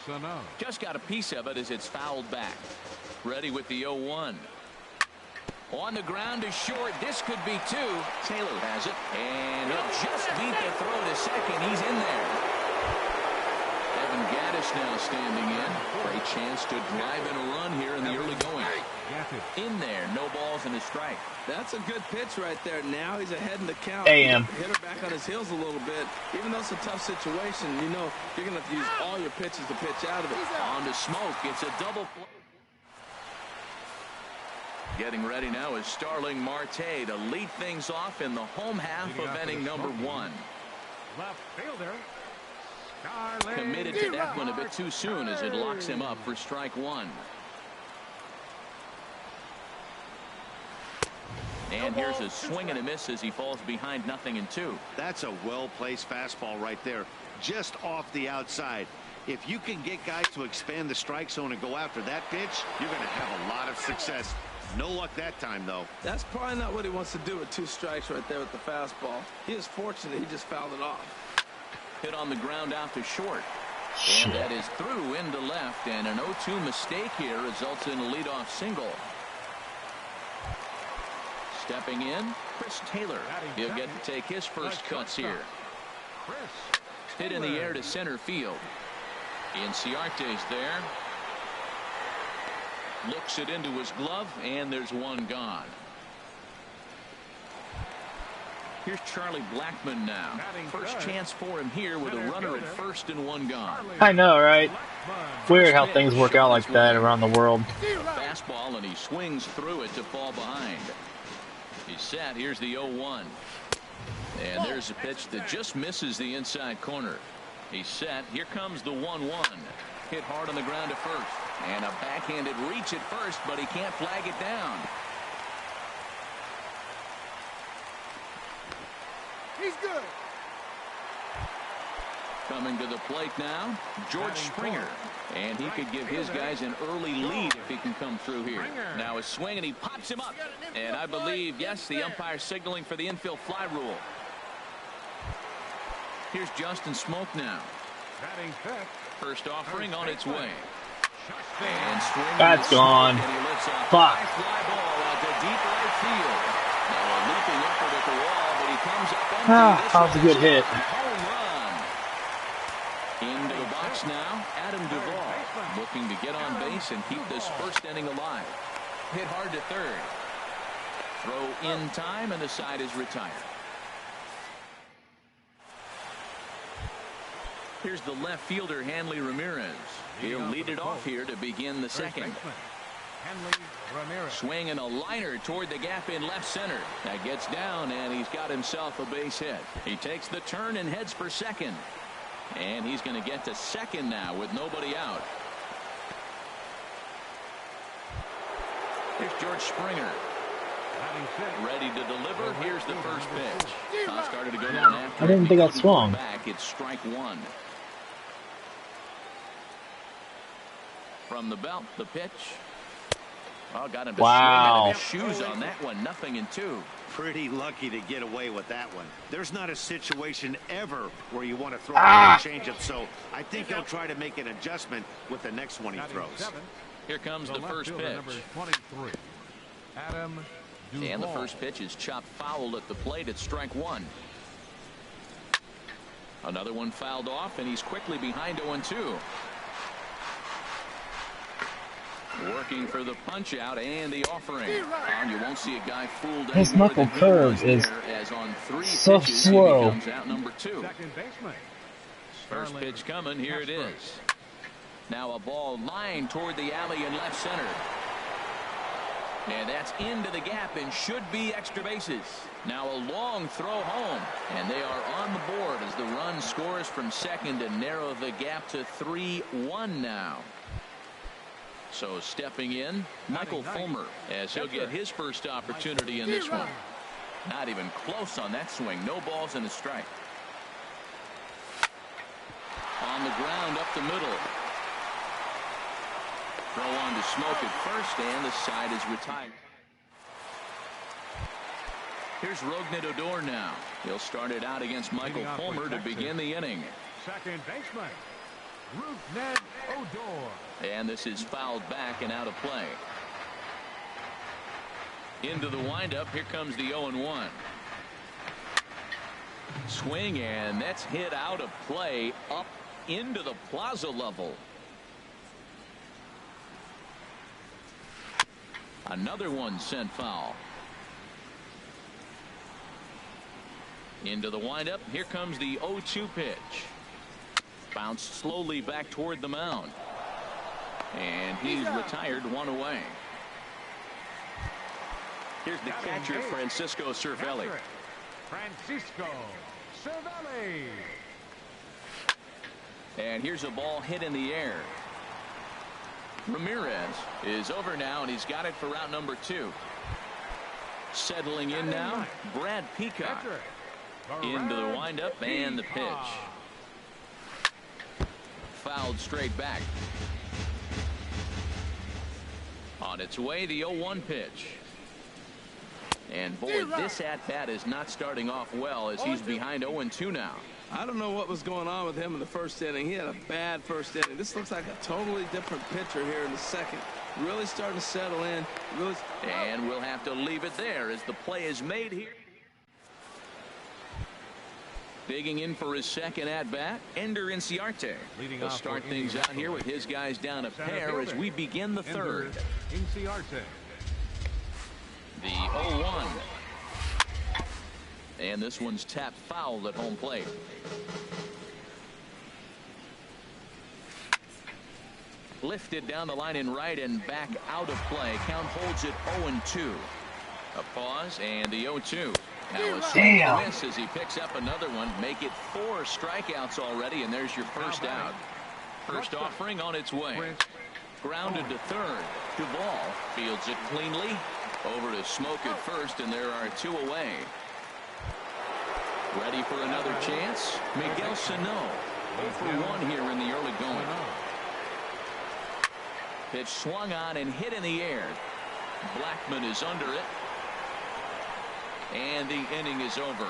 Sano. Just got a piece of it as it's fouled back. Ready with the 0-1. On the ground is short. This could be 2. Taylor has it. And he'll just beat the throw to second. He's in there. Evan Gaddis now standing in. Great chance to drive in a run here in the early going. In there. No balls and a strike. That's a good pitch right there. Now he's ahead in the count. AM. Hit her back on his heels a little bit. Even though it's a tough situation, you know you're going to have to use all your pitches to pitch out of it. On to Smoke. It's a double play. Getting ready now is Starling Marte to lead things off in the home half of inning number 1. Left fielder. Committed to that one a bit too soon as it locks him up for strike 1. And here's a swing and a miss as he falls behind 0-2. That's a well-placed fastball right there, just off the outside. If you can get guys to expand the strike zone and go after that pitch, you're going to have a lot of success. No luck that time, though. That's probably not what he wants to do with 2 strikes right there with the fastball. He is fortunate he just fouled it off. Hit on the ground out to short. And that is through into left, and an 0-2 mistake here results in a leadoff single. Stepping in, Chris Taylor. He'll get to take his first cuts here. Hit in the air to center field. Inciarte's there. Looks it into his glove, and there's one gone. Here's Charlie Blackmon now. First chance for him here with a runner at first and 1 gone. I know, right? Weird how things work out like that around the world. Fastball, and he swings through it to fall behind. He's set. Here's the 0-1. And there's a pitch that just misses the inside corner. He's set. Here comes the 1-1. Hit hard on the ground to first. And a backhanded reach at first, but he can't flag it down. He's good. Coming to the plate now, George Springer. And he could give his guys an early lead if he can come through here. Now a swing, and he pops him up. And I believe, yes, the umpire signaling for the infield fly rule. Here's Justin Smoke now. First offering on its way. And swinging That's the smoke, gone. and he lifts off Fuck. a fly ball out to deep right field. Now a leaping effort at the wall, but he comes up empty. That was a good hit. Home run. Into the box now, Adam Duvall, looking to get on base and keep this first inning alive. Hit hard to third. Throw in time, and the side is retired. Here's the left fielder, Hanley Ramirez. He'll lead it off here to begin the second. Swinging a liner toward the gap in left center. That gets down, and he's got himself a base hit. He takes the turn and heads for second. And he's going to get to second now with nobody out. Here's George Springer. Ready to deliver. Here's the first pitch. Started to go down after. I didn't think I swung. Back. It's strike one. From the belt, the pitch. Oh, got him to swing out of his shoes on that one. 0-2. Pretty lucky to get away with that one. There's not a situation ever where you want to throw a changeup, so I think he'll try to make an adjustment with the next one he throws. Here comes the first pitch. Adam And the first pitch is chopped foul at the plate at strike one. Another one fouled off, and he's quickly behind 0-2. Working for the punch out and the offering. And you won't see a guy fooled anymore. His knuckle curve is as on 3 so pitches, slow. He becomes out number 2. First pitch coming. Here it is. Now a ball lined toward the alley in left center. And that's into the gap and should be extra bases. Now a long throw home, and they are on the board as the run scores from second to narrow the gap to 3-1 now. So stepping in, Michael Fulmer, as he'll get his first opportunity in this one. Not even close on that swing. No balls and a strike. On the ground up the middle. Throw on to Smoke at first, and the side is retired. Here's Rougned Odor now. He'll start it out against Michael Fulmer to begin the inning. Second baseman, Rougned Odor. And this is fouled back and out of play. Into the windup. Here comes the 0-1. Swing, and that's hit out of play up into the plaza level. Another one sent foul. Into the windup. Here comes the 0-2 pitch. Bounced slowly back toward the mound. And he's retired, one away. Here's the catcher, Francisco Cervelli. Francisco Cervelli. And here's a ball hit in the air. Ramirez is over now, and he's got it for out number 2. Settling in now, Brad Peacock. Into the windup and the pitch. Fouled straight back. On its way, the 0-1 pitch. And boy, this at-bat is not starting off well as he's behind 0-2 now. I don't know what was going on with him in the first inning. He had a bad first inning. This looks like a totally different pitcher here in the second. Really starting to settle in. And we'll have to leave it there as the play is made here. Digging in for his second at-bat, Ender Inciarte. He'll start things out here with his guys down a pair as we begin the third. Inciarte. The 0-1. And this one's tapped foul at home plate. Lifted down the line in right and back out of play. Count holds it 0-2. A pause and the 0-2. Now a swing and miss as he picks up another one. Make it 4 strikeouts already, and there's your first out. First offering on its way. Grounded to third. Duvall fields it cleanly. Over to Smoke at first, and there are 2 away. Ready for another chance? Miguel Sano. 0-for-1 here in the early going. Pitch swung on and hit in the air. Blackman is under it. And the inning is over.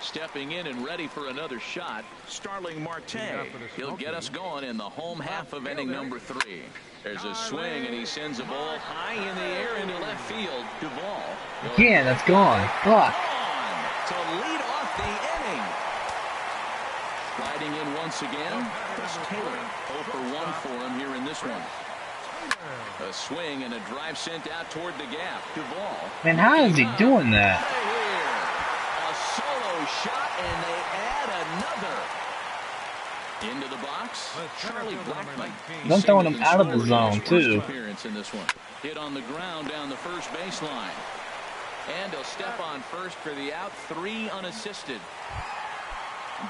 Stepping in and ready for another shot, Starling Marte. He'll get us going in the home half of inning number 3. There's a swing, and he sends a ball high in the air into left field. Duvall. Again, that's gone. Fuck. To lead off the inning. Sliding in once again, Chris Taylor. 0 for 1 for him here in this one. A swing and a drive sent out toward the gap. Duvall. Man, how is he doing that? A solo shot, and they add another. Into the box, Charlie Blackmon. I'm throwing him out of the zone, too. Appearance in this one. Hit on the ground down the first baseline. And he'll step on first for the out, 3 unassisted.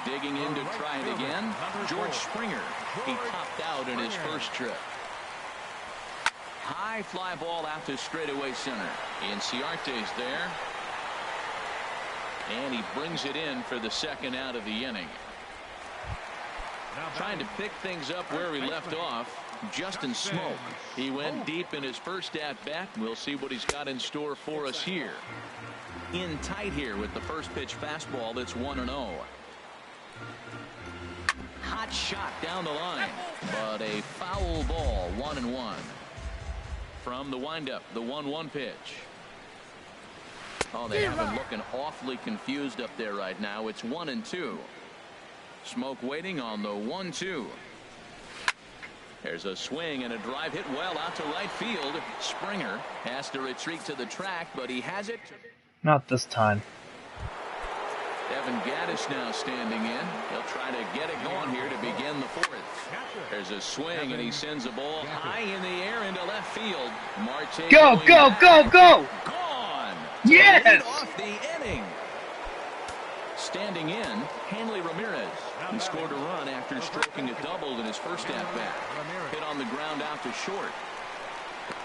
Digging in to try it again, George Springer. He topped out in his first trip. High fly ball out to straightaway center. Inciarte's there. And he brings it in for the second out of the inning. Trying to pick things up where he left off, Justin Smoak. He went deep in his first at-bat. We'll see what he's got in store for us here. In tight here with the first pitch fastball that's 1-0. Hot shot down the line, but a foul ball, 1-1. From the windup, the 1-1 pitch. Oh, they have him looking awfully confused up there right now. It's 1-2. Smoak waiting on the 1-2. There's a swing and a drive hit well out to right field. Springer has to retreat to the track, but he has it. Not this time. Evan Gaddis now standing in. He'll try to get it going here to begin the 4th. There's a swing, and he sends a ball high in the air into left field. Marte go, go, go, go! Gone! Yes! Lead off the inning. Standing in, Hanley Ramirez. He scored a run after stroking a double in his first at-bat. Hit on the ground out to short.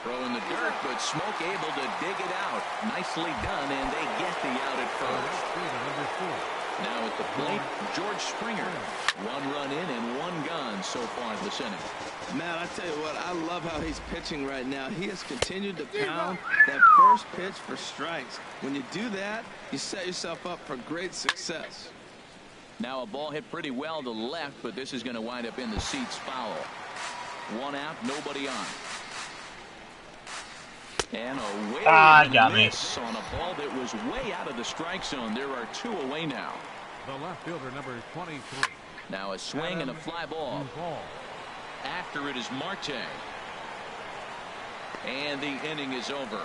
Throw in the dirt, but Smoak able to dig it out. Nicely done, and they get the out at first. Now at the plate, George Springer. 1 run in and 1 gone so far this inning. Man, I tell you what, I love how he's pitching right now. He has continued to pound that first pitch for strikes. When you do that, you set yourself up for great success. Now a ball hit pretty well to left, but this is going to wind up in the seats foul. 1 out, nobody on. And a way miss on a ball that was way out of the strike zone. There are 2 away now. The left fielder, number 23. Now a swing and a fly ball. After it is Marte. And the inning is over.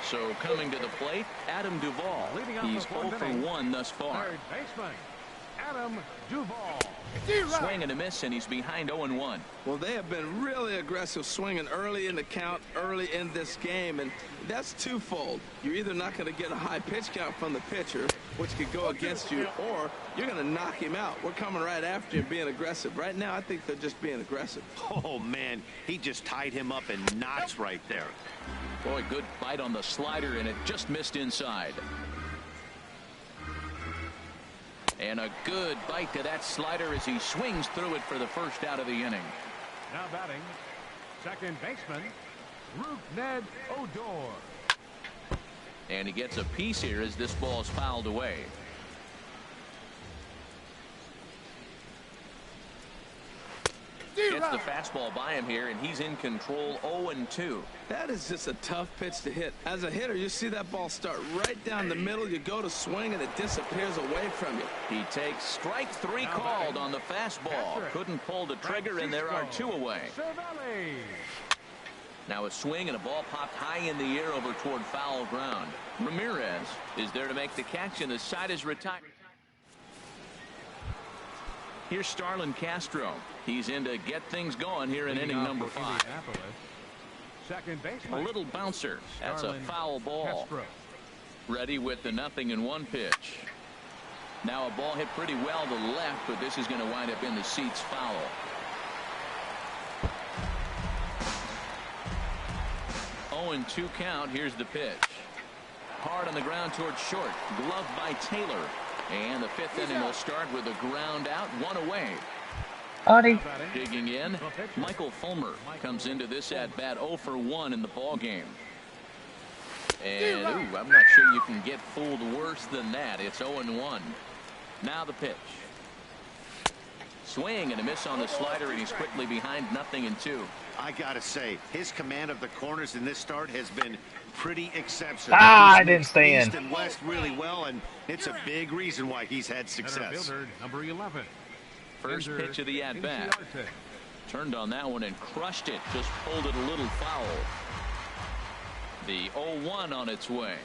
So coming to the plate, Adam Duvall. He's 0 for 1 thus far. Third baseman, Adam Duvall. Swing and a miss, and he's behind 0-1. Well, they have been really aggressive swinging early in the count, early in this game, and that's twofold. You're either not going to get a high pitch count from the pitcher, which could go against you, or you're going to knock him out. We're coming right after you being aggressive. Right now, I think they're just being aggressive. Oh, man, he just tied him up in knots right there. Boy, good bite on the slider, and it just missed inside. And a good bite to that slider as he swings through it for the first out of the inning. Now batting, second baseman, Ned Odor. And he gets a piece here as this ball is fouled away. Gets the fastball by him here, and he's in control. 0-2. That is just a tough pitch to hit. As a hitter, you see that ball start right down the middle. You go to swing, and it disappears away from you. He takes strike 3 called on the fastball. Couldn't pull the trigger, and there are 2 away. Now a swing and a ball popped high in the air over toward foul ground. Ramirez is there to make the catch, and the side is retired. Here's Starlin Castro. He's in to get things going here in inning number 5. Second baseman. A little bouncer. That's a foul ball. Ready with the 0-1 pitch. Now a ball hit pretty well to left, but this is going to wind up in the seats foul. Oh, and 2 count. Here's the pitch. Hard on the ground towards short. Gloved by Taylor. And the 5th inning will start with a ground out, 1 away. Digging in, Michael Fulmer comes into this at bat 0 for 1 in the ball game. And, ooh, I'm not sure you can get fooled worse than that. It's 0-1. Now the pitch. Swing and a miss on the slider, and he's quickly behind 0-2. I gotta say, his command of the corners in this start has been pretty exceptional. I didn't stay in. East and West really well, and it's a big reason why he's had success. Fielder, number 11. First Ender pitch of the at-bat. Turned on that one and crushed it. Just pulled it a little foul. The 0-1 on its way.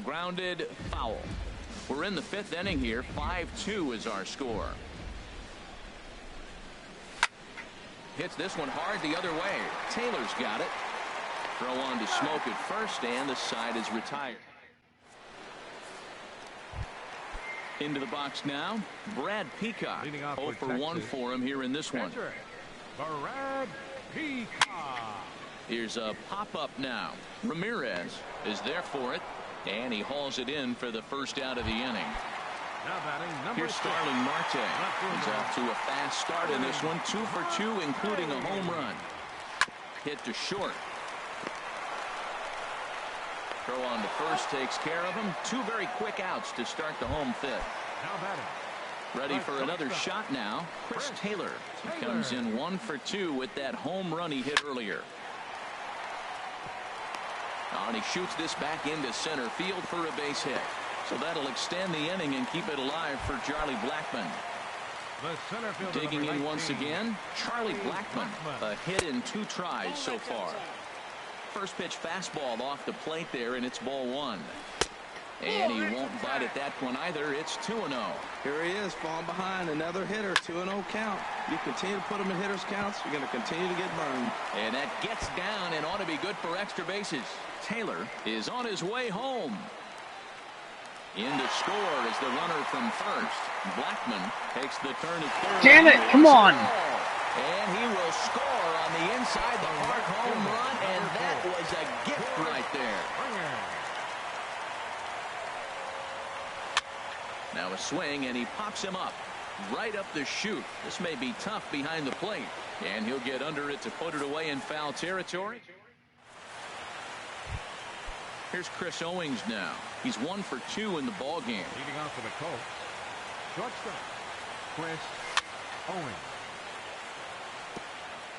Grounded, foul. We're in the 5th inning here. 5-2 is our score. Hits this one hard the other way. Taylor's got it. Throw on to Smoke at first, and the side is retired. Into the box now, Brad Peacock. 0 for 1 for him here in this one. Brad Peacock. Here's a pop-up now. Ramirez is there for it, and he hauls it in for the first out of the inning. Now batting, number Here's 6. Starling Marte. He's off to a fast start in this one. 2 for 2, including a home run. Hit to short. Throw on to first takes care of him. 2 very quick outs to start the home 5th. Now batting. Ready for another shot now. Chris Taylor. He comes in 1 for 2 with that home run he hit earlier. And he shoots this back into center field for a base hit. So that'll extend the inning and keep it alive for Charlie Blackmon. The center fielder, Digging in number once 19. again, Charlie Blackmon. A hit in 2 tries so far. First pitch fastball off the plate there, and it's ball 1. And he won't bite at that one either. It's 2-0. Here he is, falling behind. Another hitter, 2-0 count. You continue to put him in hitters' counts, you're going to continue to get burned. And that gets down and ought to be good for extra bases. Taylor is on his way home. In to score is the runner from first. Blackmon takes the turn at third. Damn it, come on. And he will score on the inside the park home run, and that was a gift right there. Now a swing, and he pops him up right up the chute. This may be tough behind the plate, and he'll get under it to put it away in foul territory. Here's Chris Owings now. He's 1 for 2 in the ball game. Leading off for the Colts. Shortstop, Chris Owings.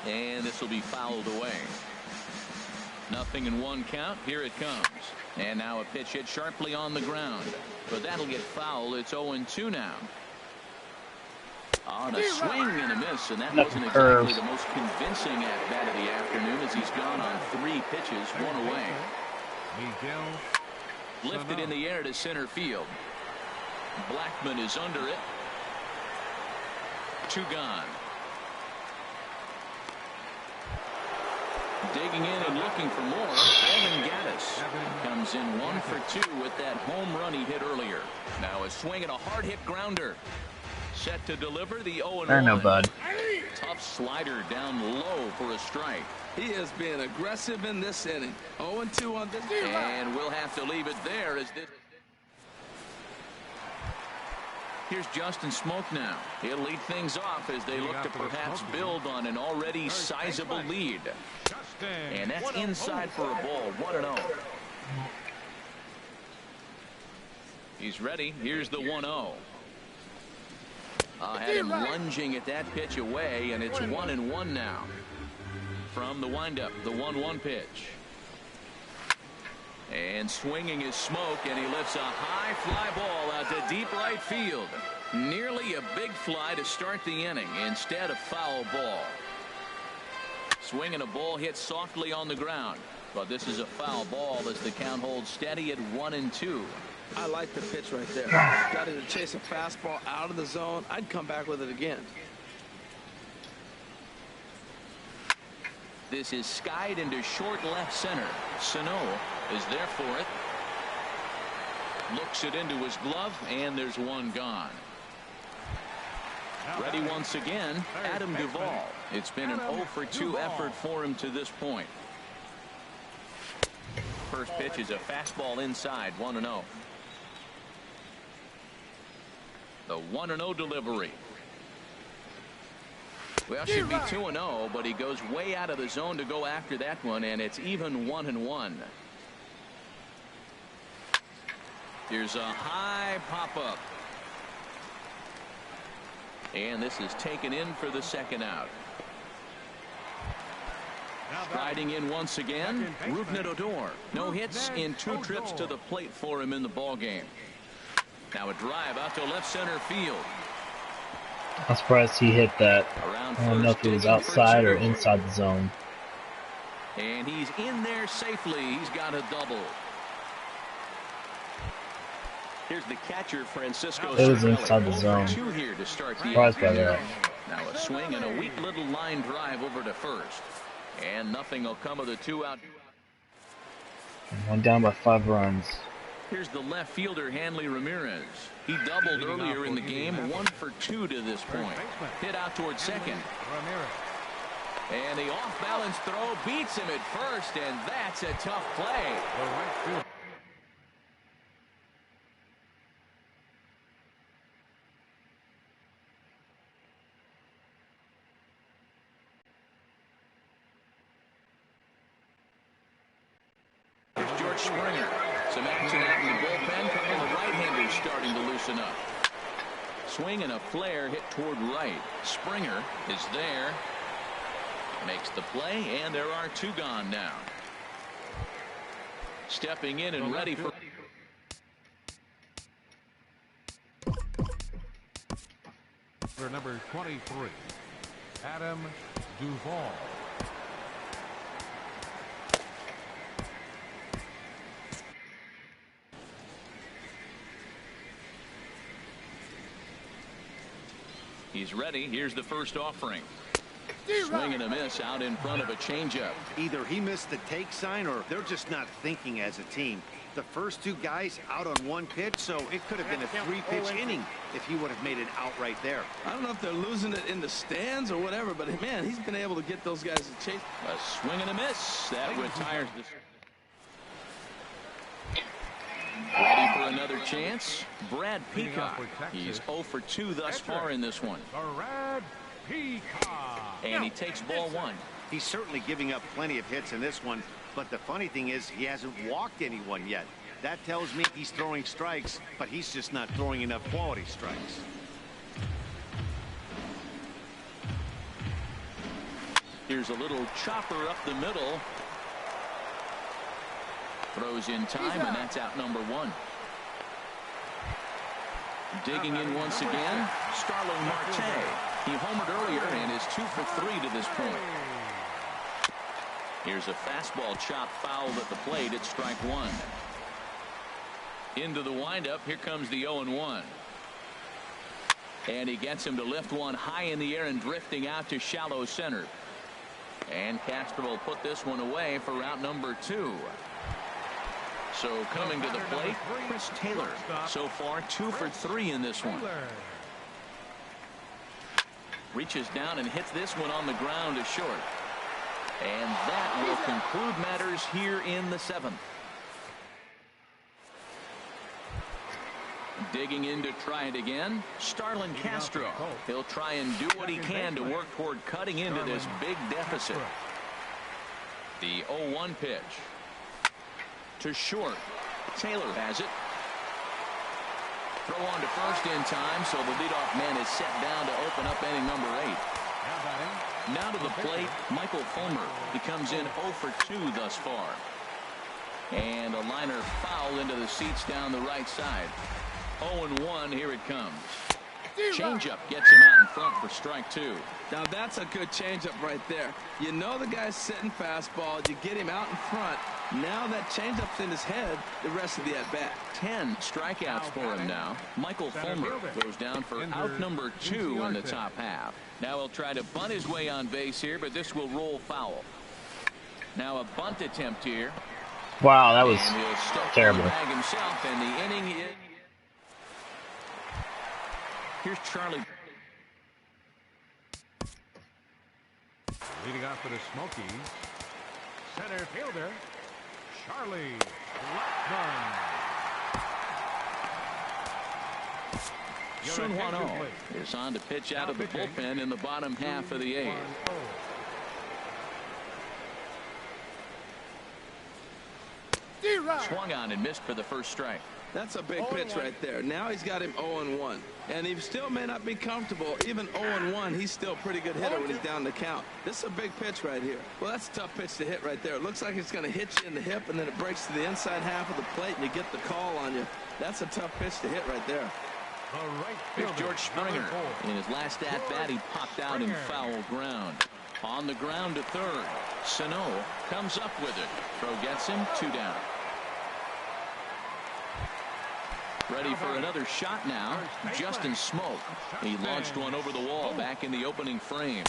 And this will be fouled away. 0-1 count. Here it comes. And now a pitch hit sharply on the ground. But that'll get foul. It's 0-2 now. On a swing and a miss, and that wasn't exactly the most convincing at-bat of the afternoon as he's gone on 3 pitches, 1 away. Miguel Lifted in the air to center field. Blackmon is under it. 2 gone. Digging in and looking for more. Evan Gattis comes in 1 for 2 with that home run he hit earlier. Now a swing and a hard hit grounder. Set to deliver the 0-1. I know, bud. Tough slider down low for a strike. He is being aggressive in this inning. 0-2 on this. And we'll have to leave it there as this. Here's Justin Smoke now. He'll lead things off as they look to perhaps build on an already sizable lead. And that's inside for a ball. 1-0. He's ready. Here's the 1-0. Had him lunging at that pitch away, and it's 1-1 now. From the windup, the 1-1 pitch. And swinging his Smoke, and he lifts a high fly ball out to deep right field. Nearly a big fly to start the inning instead of foul ball. Swinging a ball hit softly on the ground, but this is a foul ball as the count holds steady at 1-2. I like the pitch right there. Got to chase a fastball out of the zone. I'd come back with it again. This is skied into short left center. Sano is there for it. Looks it into his glove, and there's 1 gone. Ready once again, Adam Duvall. It's been an 0 for 2 effort for him to this point. First pitch is a fastball inside, 1-0. The 1-0 delivery. Well, should be 2-0, but he goes way out of the zone to go after that one, and it's even 1-1. Here's a high pop-up. And this is taken in for the second out. Striding in once again, Rougned Odor. No hits in 2 trips to the plate for him in the ballgame. Now a drive out to left center field. I'm surprised he hit that. I don't know if he was outside or inside the zone. And he's in there safely. He's got a double. Here's the catcher, Francisco. It was inside the zone. Here to start the Surprised by that. Now a swing and a weak little line drive over to first. And nothing will come of the 2 out. One down by 5 runs. Here's the left fielder, Hanley Ramirez. He doubled earlier in the game, 1 for 2 to this point. Hit out towards second. And the off-balance throw beats him at first, and that's a tough play. Here's George Springer. Some action out in the bullpen. A couple of right-handers starting to loosen up. Swing and a flare hit toward right. Springer is there. Makes the play, and there are 2 gone now. Stepping in and ready for number 23, Adam Duvall. He's ready. Here's the first offering. Swing and a miss out in front of a changeup. Either he missed the take sign or they're just not thinking as a team. The first 2 guys out on 1 pitch, so it could have been a 3-pitch inning if he would have made it out right there. I don't know if they're losing it in the stands or whatever, but man, he's been able to get those guys to chase. A swing and a miss. That retires this. Ready for another chance. Brad Peacock. He's 0 for 2 thus far in this one. Brad Peacock. And he takes ball 1. He's certainly giving up plenty of hits in this one, but the funny thing is he hasn't walked anyone yet. That tells me he's throwing strikes, but he's just not throwing enough quality strikes. Here's a little chopper up the middle. Throws in time, and that's out number 1. Digging in once again, Starling Marte. He homered earlier and is 2 for 3 to this point. Here's a fastball chop fouled at the plate at strike 1. Into the windup. Here comes the 0-1. And he gets him to lift one high in the air and drifting out to shallow center. And Castro will put this one away for route number 2. So coming to the plate, Chris Taylor. So far 2 for 3 in this one. Reaches down and hits this one on the ground to short. And that will conclude matters here in the 7th. Digging in to try it again, Starlin Castro. He'll try and do what he can to work toward cutting into this big deficit. The 0-1 pitch. To short. Taylor has it. Throw on to first in time, so the leadoff man is set down to open up inning number 8. Now to the plate, Michael Fulmer. He comes in 0 for 2 thus far. And a liner foul into the seats down the right side. 0-1, here it comes. Changeup gets him out in front for strike 2. Now that's a good changeup right there. You know the guy's sitting fastball. You get him out in front. Now that changeup's in his head the rest of the at-bat. 10 strikeouts for him now. Michael Fulmer goes down for out number 2 in the top half. Now he'll try to bunt his way on base here, but this will roll foul. Now a bunt attempt here. Wow, that was terrible. Himself, and the inning is... Here's Charlie. Leading off for the Smokies, center fielder, Charlie Blackburn. Sun Hwan-Oh is on to pitch out of the bullpen in the bottom half of the 8th. Swung on and missed for the first strike. That's a big pitch right there. Now he's got him 0-1. And he still may not be comfortable. Even 0-1, he's still a pretty good hitter when he's down the count. This is a big pitch right here. Well, that's a tough pitch to hit right there. It looks like it's going to hit you in the hip, and then it breaks to the inside half of the plate, and you get the call on you. That's a tough pitch to hit right there. Here's George Springer. In his last at-bat, he popped out in foul ground. On the ground to third. Sano comes up with it. Throw gets him, 2 down. Ready for another shot now. Justin Smoke. He launched one over the wall back in the opening frame.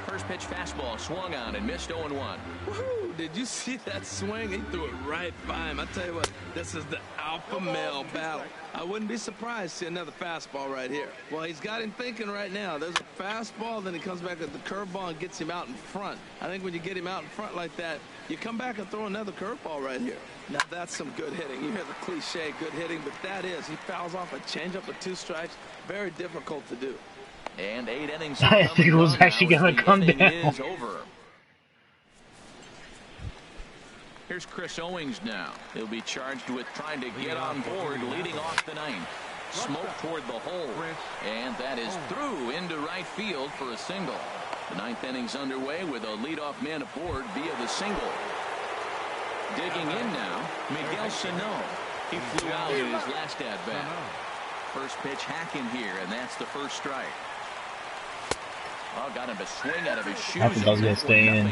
First pitch fastball swung on and missed 0-1. Woohoo! Did you see that swing? He threw it right by him. I tell you what, this is the alpha male battle. I wouldn't be surprised to see another fastball right here. Well, he's got him thinking right now. There's a fastball, then he comes back with the curveball and gets him out in front. I think when you get him out in front like that, you come back and throw another curveball right here. Now that's some good hitting. You hear the cliche good hitting, but that is. He fouls off a changeup with 2 strikes. Very difficult to do. And 8 innings. I think it was actually going to come down. Is over. Here's Chris Owings now. He'll be charged with trying to get on board, leading off the 9th. Smoke toward the hole, and that is through into right field for a single. The 9th inning's underway with a leadoff man aboard via the single. Digging in now, Miguel Sano. He flew out in his last at-bat. First pitch hacking here, and that's the first strike. Oh, got him to swing out of his shoes. I think I was going to stay in.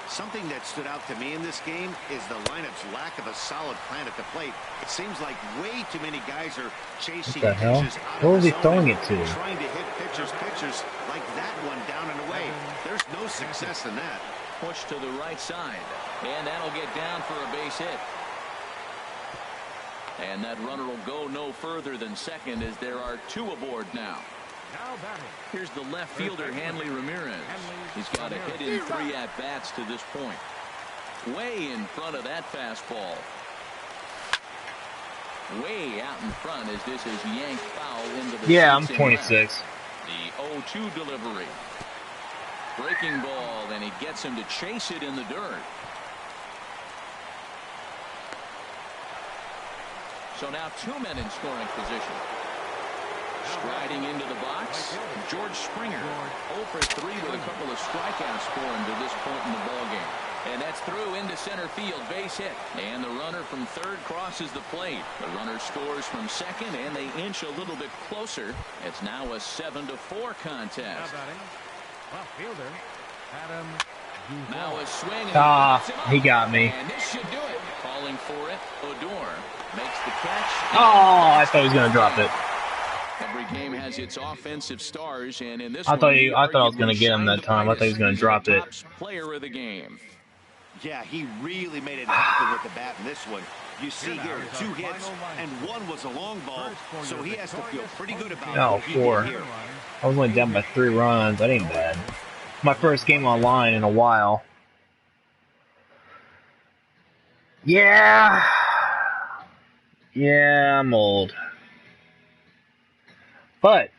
Something that stood out to me in this game is the lineup's lack of a solid plan at the plate. It seems like way too many guys are chasing What the hell? pitches out Where of was the he zone throwing and it to? trying to hit pitchers like that one down and away. There's no success in that. Push to the right side, and that'll get down for a base hit. And that runner will go no further than second as there are 2 aboard now. Here's the left fielder, Hanley Ramirez. He's got a hit in 3 at-bats to this point. Way in front of that fastball. Way out in front as this is yanked foul into the Yeah, I'm seats in 26. left. The 0-2 delivery. Breaking ball, and he gets him to chase it in the dirt. So now 2 men in scoring position. Striding into the box, George Springer. 0 for 3 with a couple of strikeouts for him to this point in the ballgame. And that's through into center field, base hit. And the runner from third crosses the plate. The runner scores from second, and they inch a little bit closer. It's now a 7-4 contest. Now a swing. He got me. And this should do it. Calling for it, Odor makes the catch. Oh, I thought he was going to drop it. Every game has its offensive stars, and in this I thought I was going to get him that time. I thought he was going to drop it. Player of the game. Yeah, he really made it happen with the bat in this one. You see here 2 hits, and 1 was a long ball, so he has to feel pretty good about what he did 4. here. I was only down by 3 runs. That ain't bad. My first game online in a while. Yeah. Yeah, I'm old. But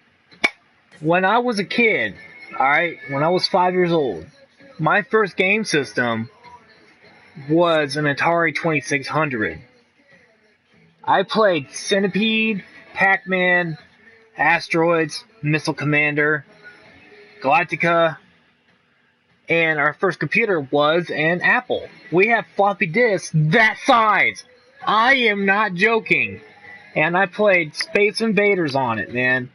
when I was a kid, alright, when I was 5 years old, my first game system was an Atari 2600. I played Centipede, Pac-Man, Asteroids, Missile Commander, Galactica, and our first computer was an Apple. We have floppy disks that size. I am not joking. And I played Space Invaders on it, man.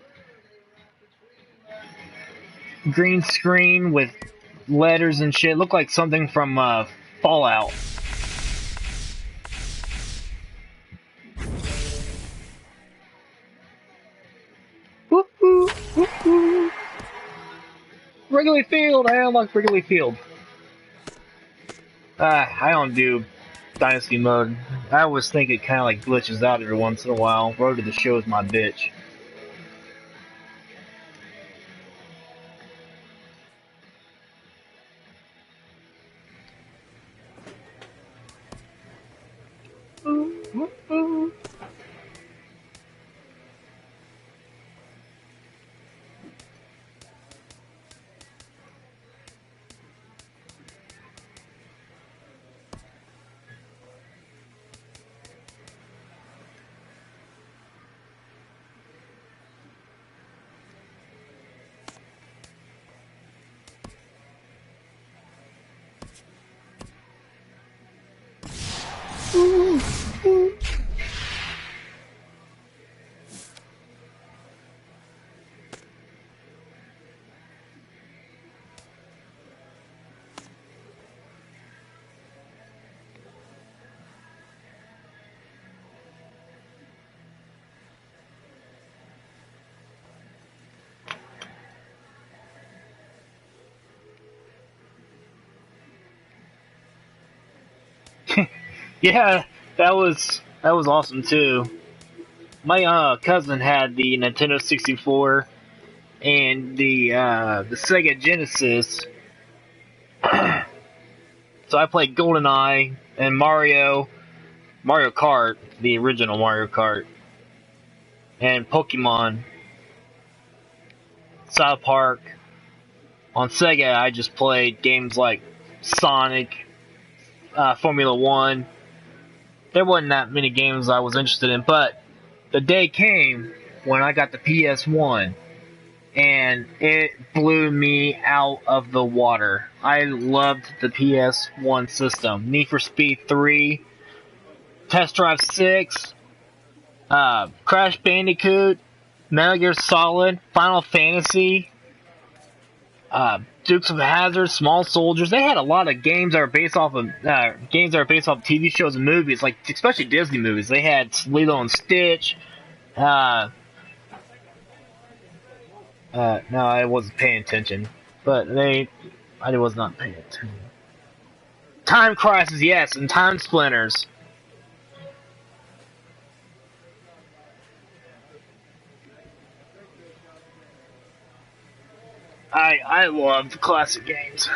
Green screen with letters and shit. Looked like something from Fallout. Woo-hoo, woo-hoo. Wrigley Field! I unlocked Wrigley Field. I don't do Dynasty mode. I always think it kind of like glitches out every once in a while. Road to the Show is my bitch. Yeah, that was awesome too. My cousin had the Nintendo 64 and the Sega Genesis, so I played GoldenEye and Mario Kart, the original Mario Kart, and Pokemon, South Park. On Sega, I just played games like Sonic, Formula One. There wasn't that many games I was interested in, but the day came when I got the PS1, and it blew me out of the water. I loved the PS1 system. Need for Speed 3, Test Drive 6, Crash Bandicoot, Metal Gear Solid, Final Fantasy, Dukes of Hazzard, Small Soldiers. They had a lot of games that are based off of TV shows and movies, like especially Disney movies. They had Lilo and Stitch. No, I wasn't paying attention, but I was not paying attention. Time Crisis, yes, and Time Splinters. I love classic games.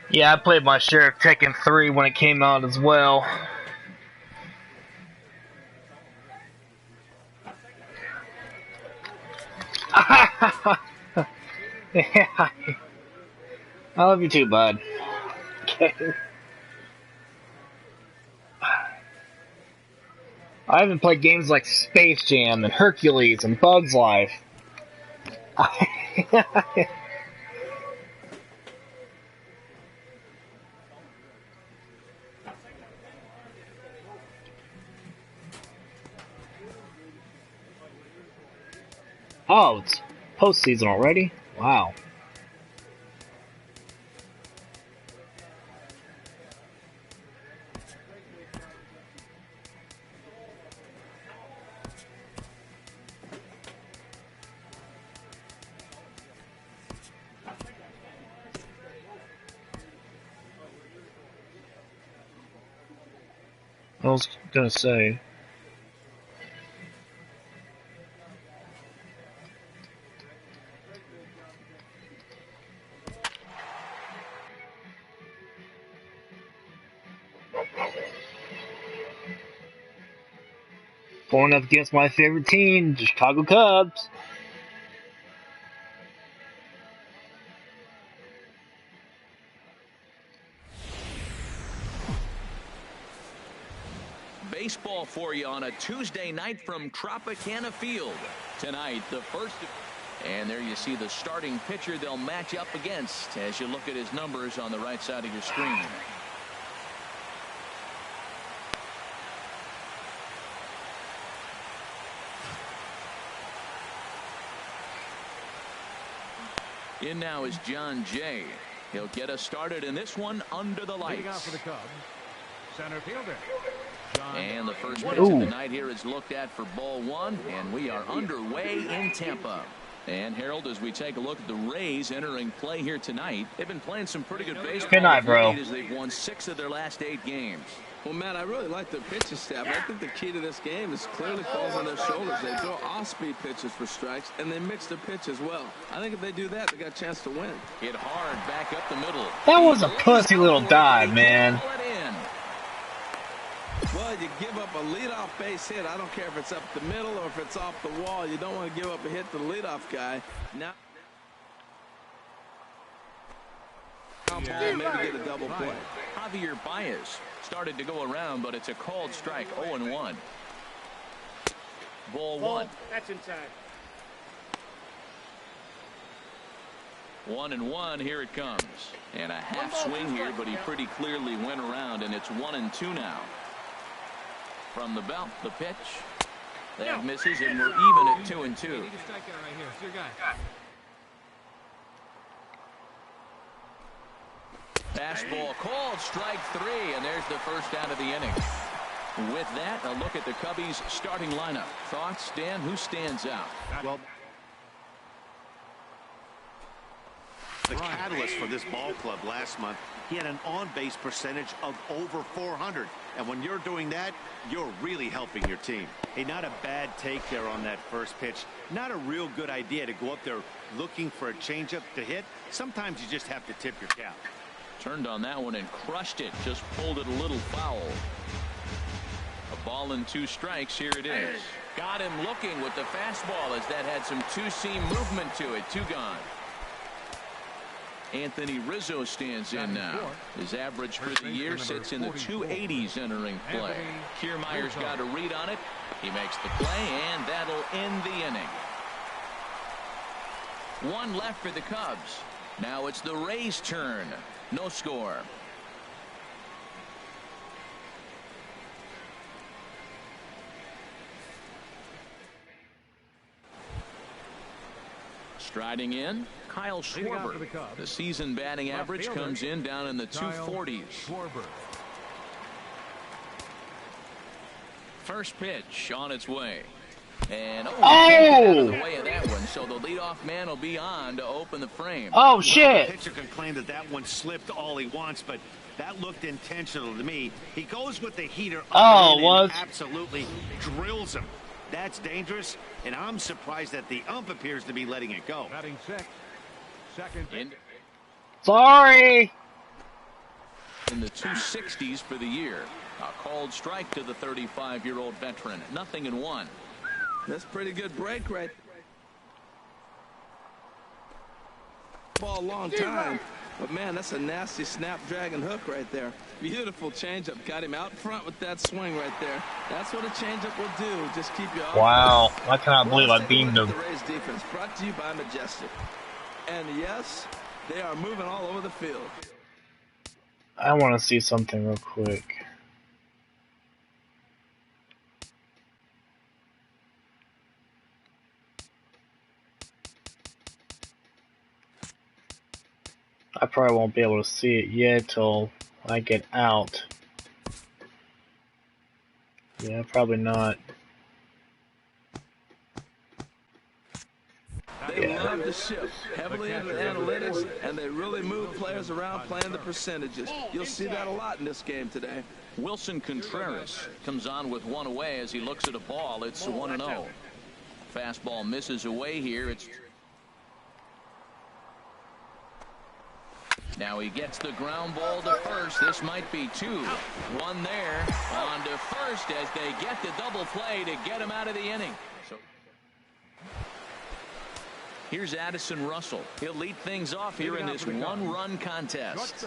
Yeah, I played my share of Tekken 3 when it came out as well. Yeah, I love you too, bud. Okay. I haven't played games like Space Jam and Hercules and Bugs Life. Oh, it's postseason already? Wow. I was gonna say. Going up against my favorite team, the Chicago Cubs. Baseball for you on a Tuesday night from Tropicana Field. Tonight, the first. And there you see the starting pitcher they'll match up against as you look at his numbers on the right side of your screen. In now is John Jay. He'll get us started in this one under the lights. Leading off for the Cubs, center fielder. And the first pitch of the night here is looked at for ball one, and we are underway in Tampa. And Harold, as we take a look at the Rays entering play here tonight, they've been playing some pretty good baseball. Good night, bro. As they've won 6 of their last 8 games. Well, Matt, I really like their pitching staff. I think the key to this game is clearly falls on their shoulders. They throw off-speed pitches for strikes, and they mix their pitch as well. I think if they do that, they got a chance to win. Hit hard back up the middle. That was a pussy little dive, man. Well, you give up a leadoff base hit. I don't care if it's up the middle or if it's off the wall. You don't want to give up a hit to the leadoff guy. Now, maybe get a double play. Javier Baez started to go around, but it's a called strike. 0-1. Ball one. That's inside. 1-1. Here it comes. And a half swing here, but he pretty clearly went around, and it's 1-2 now. From the belt, the pitch. That misses, and we're even at 2-2. Fastball called, strike 3, and there's the first out of the inning. With that, a look at the Cubbies' starting lineup. Thoughts, Dan? Who stands out? Well, the catalyst for this ball club last month, he had an on-base percentage of over 400. And when you're doing that, you're really helping your team. Hey, not a bad take there on that first pitch. Not a real good idea to go up there looking for a changeup to hit. Sometimes you just have to tip your cap. Turned on that one and crushed it. Just pulled it a little foul. A ball and 2 strikes. Here it is. Got him looking with the fastball as that had some two-seam movement to it. 2 gone. Anthony Rizzo stands in now. His average for the year sits in the 280s entering play. Kiermaier's got a read on it. He makes the play, and that'll end the inning. 1 left for the Cubs. Now it's the Rays' turn. No score. Striding in, Kyle Schwarber. The season batting average comes in down in the 240s. First pitch on its way. And out of the way of that one, so the leadoff man will be on to open the frame. Oh shit! The pitcher can claim that that one slipped all he wants, but that looked intentional to me. He goes with the heater. And absolutely drills him. That's dangerous, and I'm surprised that the ump appears to be letting it go. Batting second. Sorry. In the 260s for the year. A called strike to the 35-year-old veteran. 0-1. That's a pretty good break right. Ball a long time, but man, that's a nasty snapdragon hook right there. Beautiful changeup. Got him out front with that swing right there. That's what a changeup will do. Just keep you off. Wow, I cannot believe I beamed him. The Rays defense brought to you by Majestic. And yes, they are moving all over the field. I want to see something real quick. I probably won't be able to see it yet till I get out. Yeah, probably not. They love to shift heavily into the analytics, and they really move players around playing the percentages. You'll see that a lot in this game today. Wilson Contreras comes on with 1 away as he looks at a ball. It's 1-0. Fastball misses away here. It's now he gets the ground ball to first. This might be 2. 1 there. On to first as they get the double play to get him out of the inning. So here's Addison Russell. He'll lead things off here in this 1-run contest.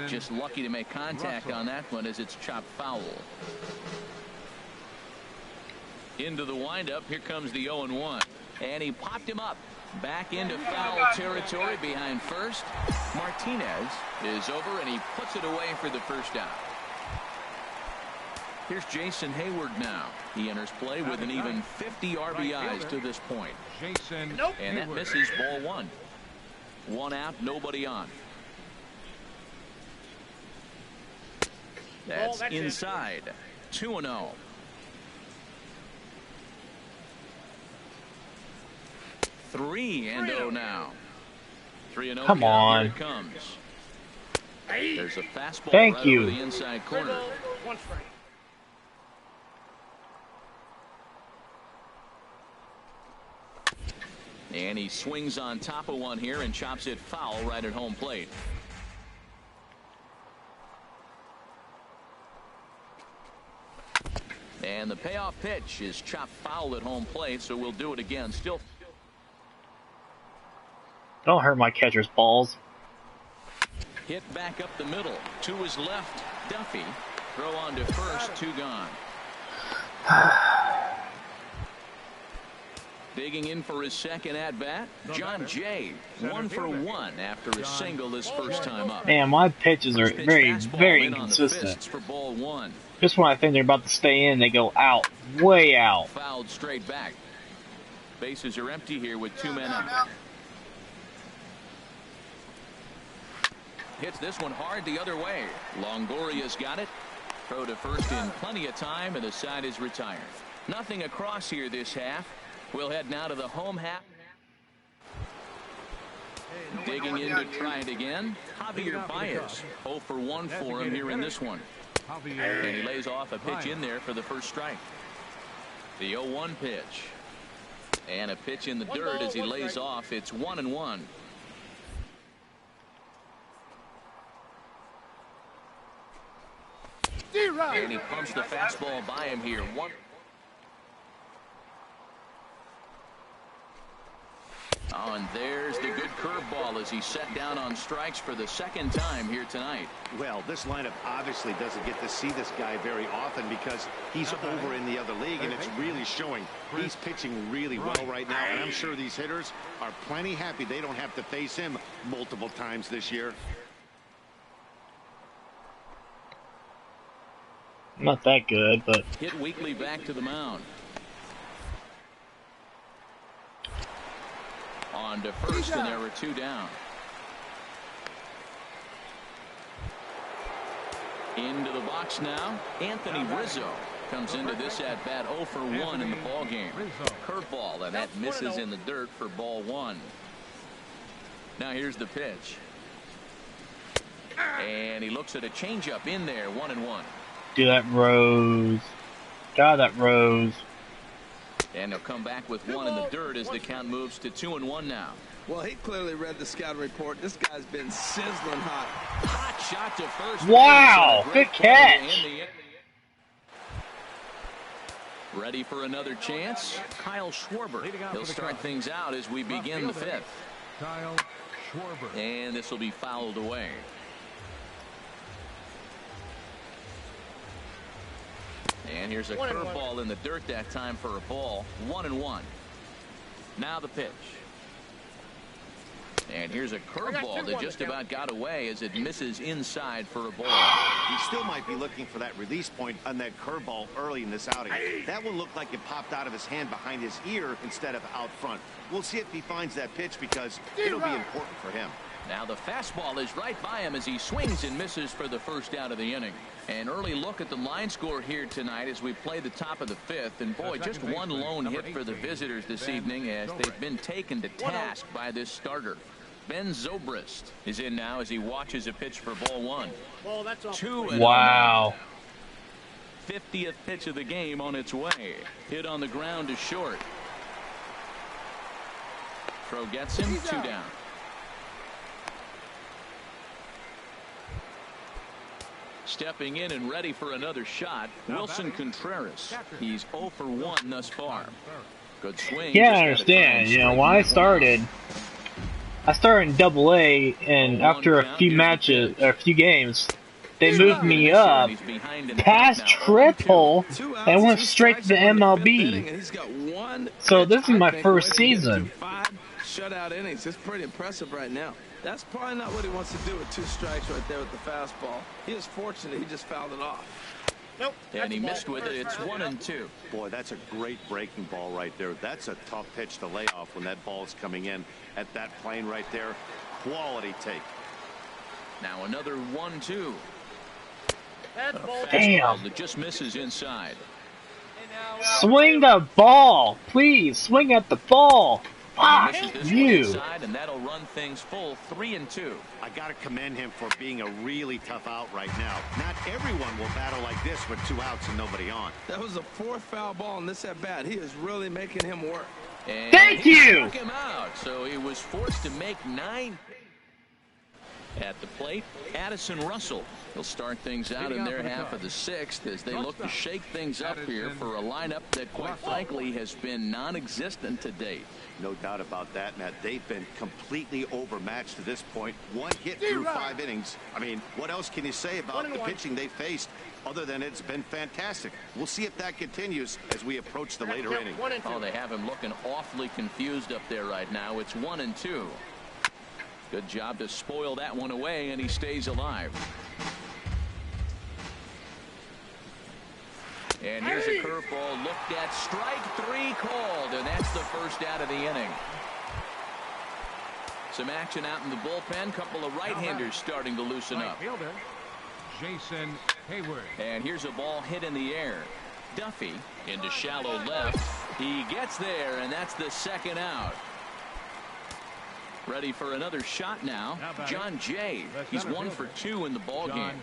Just lucky to make contact on that one as it's chopped foul. Into the windup. Here comes the 0-1. And he popped him up. Back into foul territory behind first. Martinez is over, and he puts it away for the first out. Here's Jason Hayward now. He enters play with an even 50 RBIs to this point. And that misses ball 1. 1 out, nobody on. That's inside. 2-0. 3-0 now. 3-0. Come on. Here it comes. There's a fastball Thank right you. over the inside corner. And he swings on top of one here and chops it foul right at home plate. And the payoff pitch is chopped foul at home plate, so we'll do it again. Still. Don't hurt my catcher's balls. Hit back up the middle. To his left, Duffy. Throw on to first, 2 gone. Digging in for his second at-bat, John Jay. 1 for 1 after a single his first time up. Man, my pitches are very inconsistent. For ball 1. Just when I think they're about to stay in, they go out. Way out. Fouled straight back. Bases are empty here with 2 men up. Hits this one hard the other way. Longoria's got it. Throw to first in plenty of time, and the side is retired. Nothing across here this half. We'll head now to the home half. Digging in to try it again. Javier Baez. 0 for 1 for him here in this one. And he lays off a pitch in there for the first strike. The 0-1 pitch. And a pitch in the dirt as he lays off. It's 1-1. And he pumps the fastball by him here. Oh, and there's the good curveball as he's set down on strikes for the second time here tonight. Well, this lineup obviously doesn't get to see this guy very often because he's over in the other league, and it's really showing. He's pitching really well right now, and I'm sure these hitters are plenty happy they don't have to face him multiple times this year. Not that good, but hit weakly back to the mound. On to first, and there were 2 down. Into the box now. Anthony Rizzo comes into this at bat 0 for 1 in the ball game. Curveball, and that misses in the dirt for ball 1. Now here's the pitch. And he looks at a changeup in there, 1-1. Do that, Rose. God, that Rose. And he'll come back with 1 in the dirt as the count moves to 2-1 now. Well, he clearly read the scouting report. This guy's been sizzling hot. Hot shot to first. Wow, good catch. Ready for another chance. Kyle Schwarber. He'll start things out as we begin the 5th. Kyle Schwarber. And this will be fouled away. And here's a curveball in the dirt that time for a ball. 1-1. Now the pitch. And here's a curveball that just about got away as it misses inside for a ball. He still might be looking for that release point on that curveball early in this outing. That one looked like it popped out of his hand behind his ear instead of out front. We'll see if he finds that pitch because it'll be important for him. Now the fastball is right by him as he swings and misses for the first out of the inning. An early look at the line score here tonight as we play the top of the 5th. And boy, just 1 lone hit for the visitors this evening as they've been taken to task by this starter. Ben Zobrist is in now as he watches a pitch for ball 1. 2-0. Wow. 50th pitch of the game on its way. Hit on the ground to short. Throw gets him. 2 down. Stepping in and ready for another shot, Wilson Contreras. He's 0 for 1 thus far. Good swing. Yeah, I understand. You know, when I started in Double-A, and after a few matches, or a few games, they moved me up past Triple and went straight to the MLB. So this is my first season. Shutout innings. It's pretty impressive right now. That's probably not what he wants to do with 2 strikes right there with the fastball. He was fortunate he just fouled it off. Nope. And he missed with it. It's 1-2. Boy, that's a great breaking ball right there. That's a tough pitch to lay off when that ball is coming in at that plane right there. Quality take. Now another 1-2. Damn. That just misses inside. Swing the ball, please. Swing at the ball. Ah, He misses this one you. inside, and that'll run things full 3-2. I got to commend him for being a really tough out right now. Not everyone will battle like this with 2 outs and nobody on. That was a 4th foul ball in this at bat. He is really making him work. And Thank he you. struck him out, so he was forced to make 9. At the plate, Addison Russell. He'll start things out in their half of the 6th as they look to shake things up here for a lineup that, quite frankly, has been non-existent to date. No doubt about that, Matt. They've been completely overmatched to this point. 1 hit through 5 innings. I mean, what else can you say about the pitching they faced other than it's been fantastic? We'll see if that continues as we approach the later inning. Oh, they have him looking awfully confused up there right now. It's 1-2. Good job to spoil that one away, and he stays alive. And here's a curveball looked at. Strike 3 called, and that's the first out of the inning. Some action out in the bullpen. Couple of right-handers starting to loosen up. Fielder, Jason Hayward. And here's a ball hit in the air. Duffy into shallow left. He gets there, and that's the 2nd out. Ready for another shot now. John Jay. He's 1 for 2 in the ball game.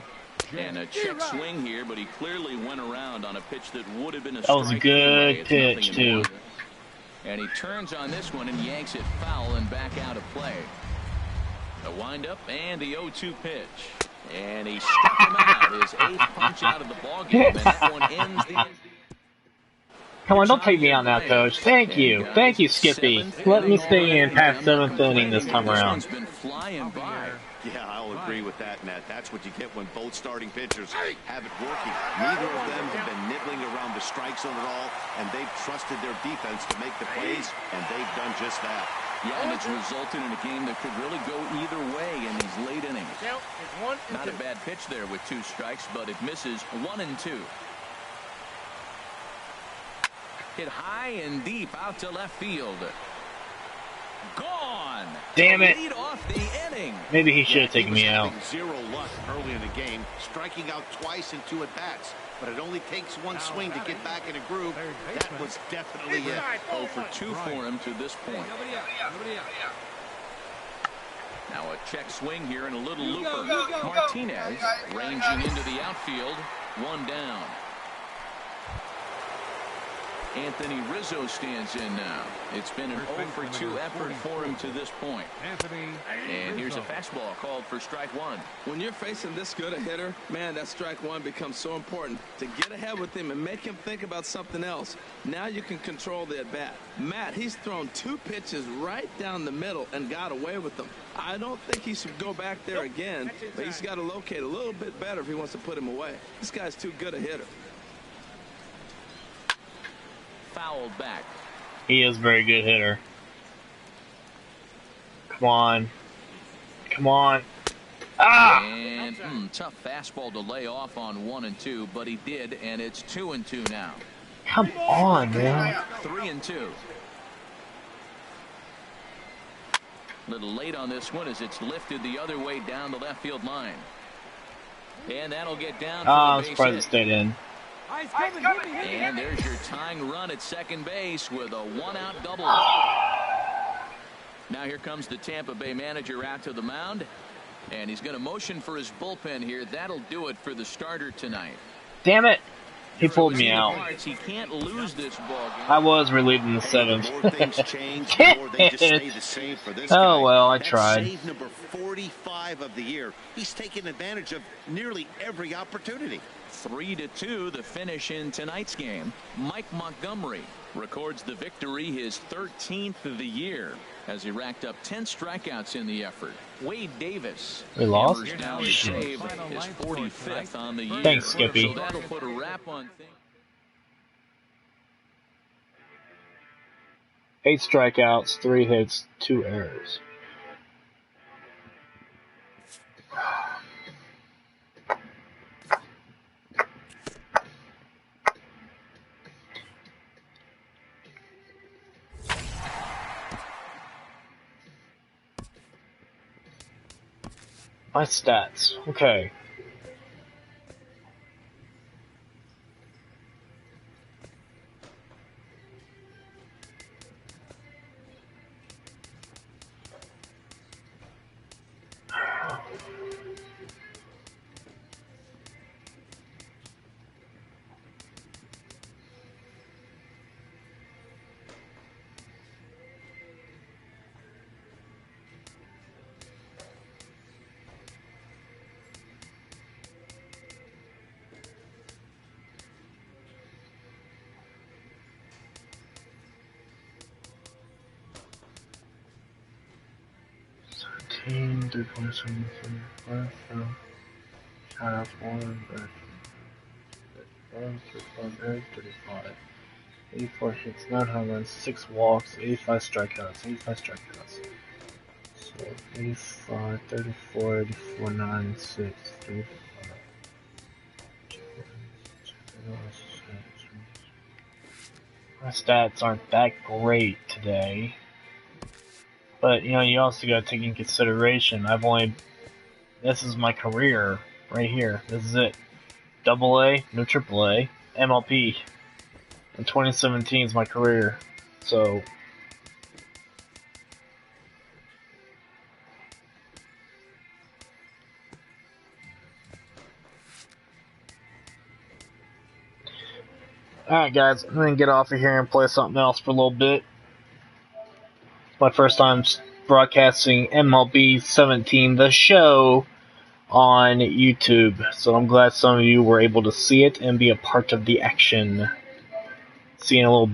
And a check swing here, but he clearly went around on a pitch that would have been a strike. That was a good pitch, too. And he turns on this one and yanks it foul and back out of play. The windup and the 0-2 pitch. And he struck him out. His 8th punch out of the ball game, and that one ends the... Come on, don't take me on that, Coach. Thank you. Thank you, Skippy. Let me stay in past 7th inning this time around. This one's been flying by. Yeah, I'll agree with that, Matt. That's what you get when both starting pitchers have it working. Neither of them have been nibbling around the strike zone at all, and they've trusted their defense to make the plays, and they've done just that. Yeah, and it's resulted in a game that could really go either way in these late innings. Not a bad pitch there with 2 strikes, but it misses 1-2. Hit high and deep out to left field. Gone. Damn it. Lead off the inning. Maybe he should have taken me out. Zero luck early in the game, striking out twice in 2 at-bats. But it only takes 1 swing to get back in a groove. That was definitely it. 0 for 2 for him to this point. Now a check swing here and a little looper. Martinez ranging into the outfield. 1 down. Anthony Rizzo stands in now. It's been an 0 for 2 effort for him to this point. And here's a fastball called for strike 1. When you're facing this good a hitter, man, that strike 1 becomes so important to get ahead with him and make him think about something else. Now you can control the at-bat. Matt, he's thrown 2 pitches right down the middle and got away with them. I don't think he should go back there again, but he's got to locate a little bit better if he wants to put him away. This guy's too good a hitter. Fouled back. He is a very good hitter. Come on. Come on. Ah! And tough fastball to lay off on 1-2, but he did, and it's 2-2 now. Come on, man. 3-2. Little late on this one as it's lifted the other way down the left field line. And that'll get down for I'm a base surprised it hit. stayed in. And there's your tying run at second base with a 1-out double. Now here comes the Tampa Bay manager out to the mound, and he's going to motion for his bullpen here. That'll do it for the starter tonight. Damn it. He pulled me out. He can't lose this ball game. I was relieved in the 7th. The more things change, the more they just stay the same for this guy. Oh, well, I That's tried. save number 45 of the year. He's taken advantage of nearly every opportunity. 3-2 the finish in tonight's game. Mike Montgomery records the victory, his 13th of the year, as he racked up 10 strikeouts in the effort. Wade Davis We lost? hammers down the save, his 45th on the year. Thanks, Skippy. So that'll put a wrap on things. 8 strikeouts, 3 hits, 2 errors. My stats. Okay. 15, 3.7, 35, half 1, 35, 84 hits, 9 home runs, 6 walks, 85 strikeouts. So 85, 34, 84, 9, 6, 3, 5. My stats aren't that great today. But, you also gotta take in consideration, this is my career, right here. This is it. AA, no AAA, MLB. And 2017 is my career. So, alright guys, I'm gonna get off of here and play something else for a little bit. It's my first time broadcasting MLB 17, the show, on YouTube. So I'm glad some of you were able to see it and be a part of the action. See you in a little bit.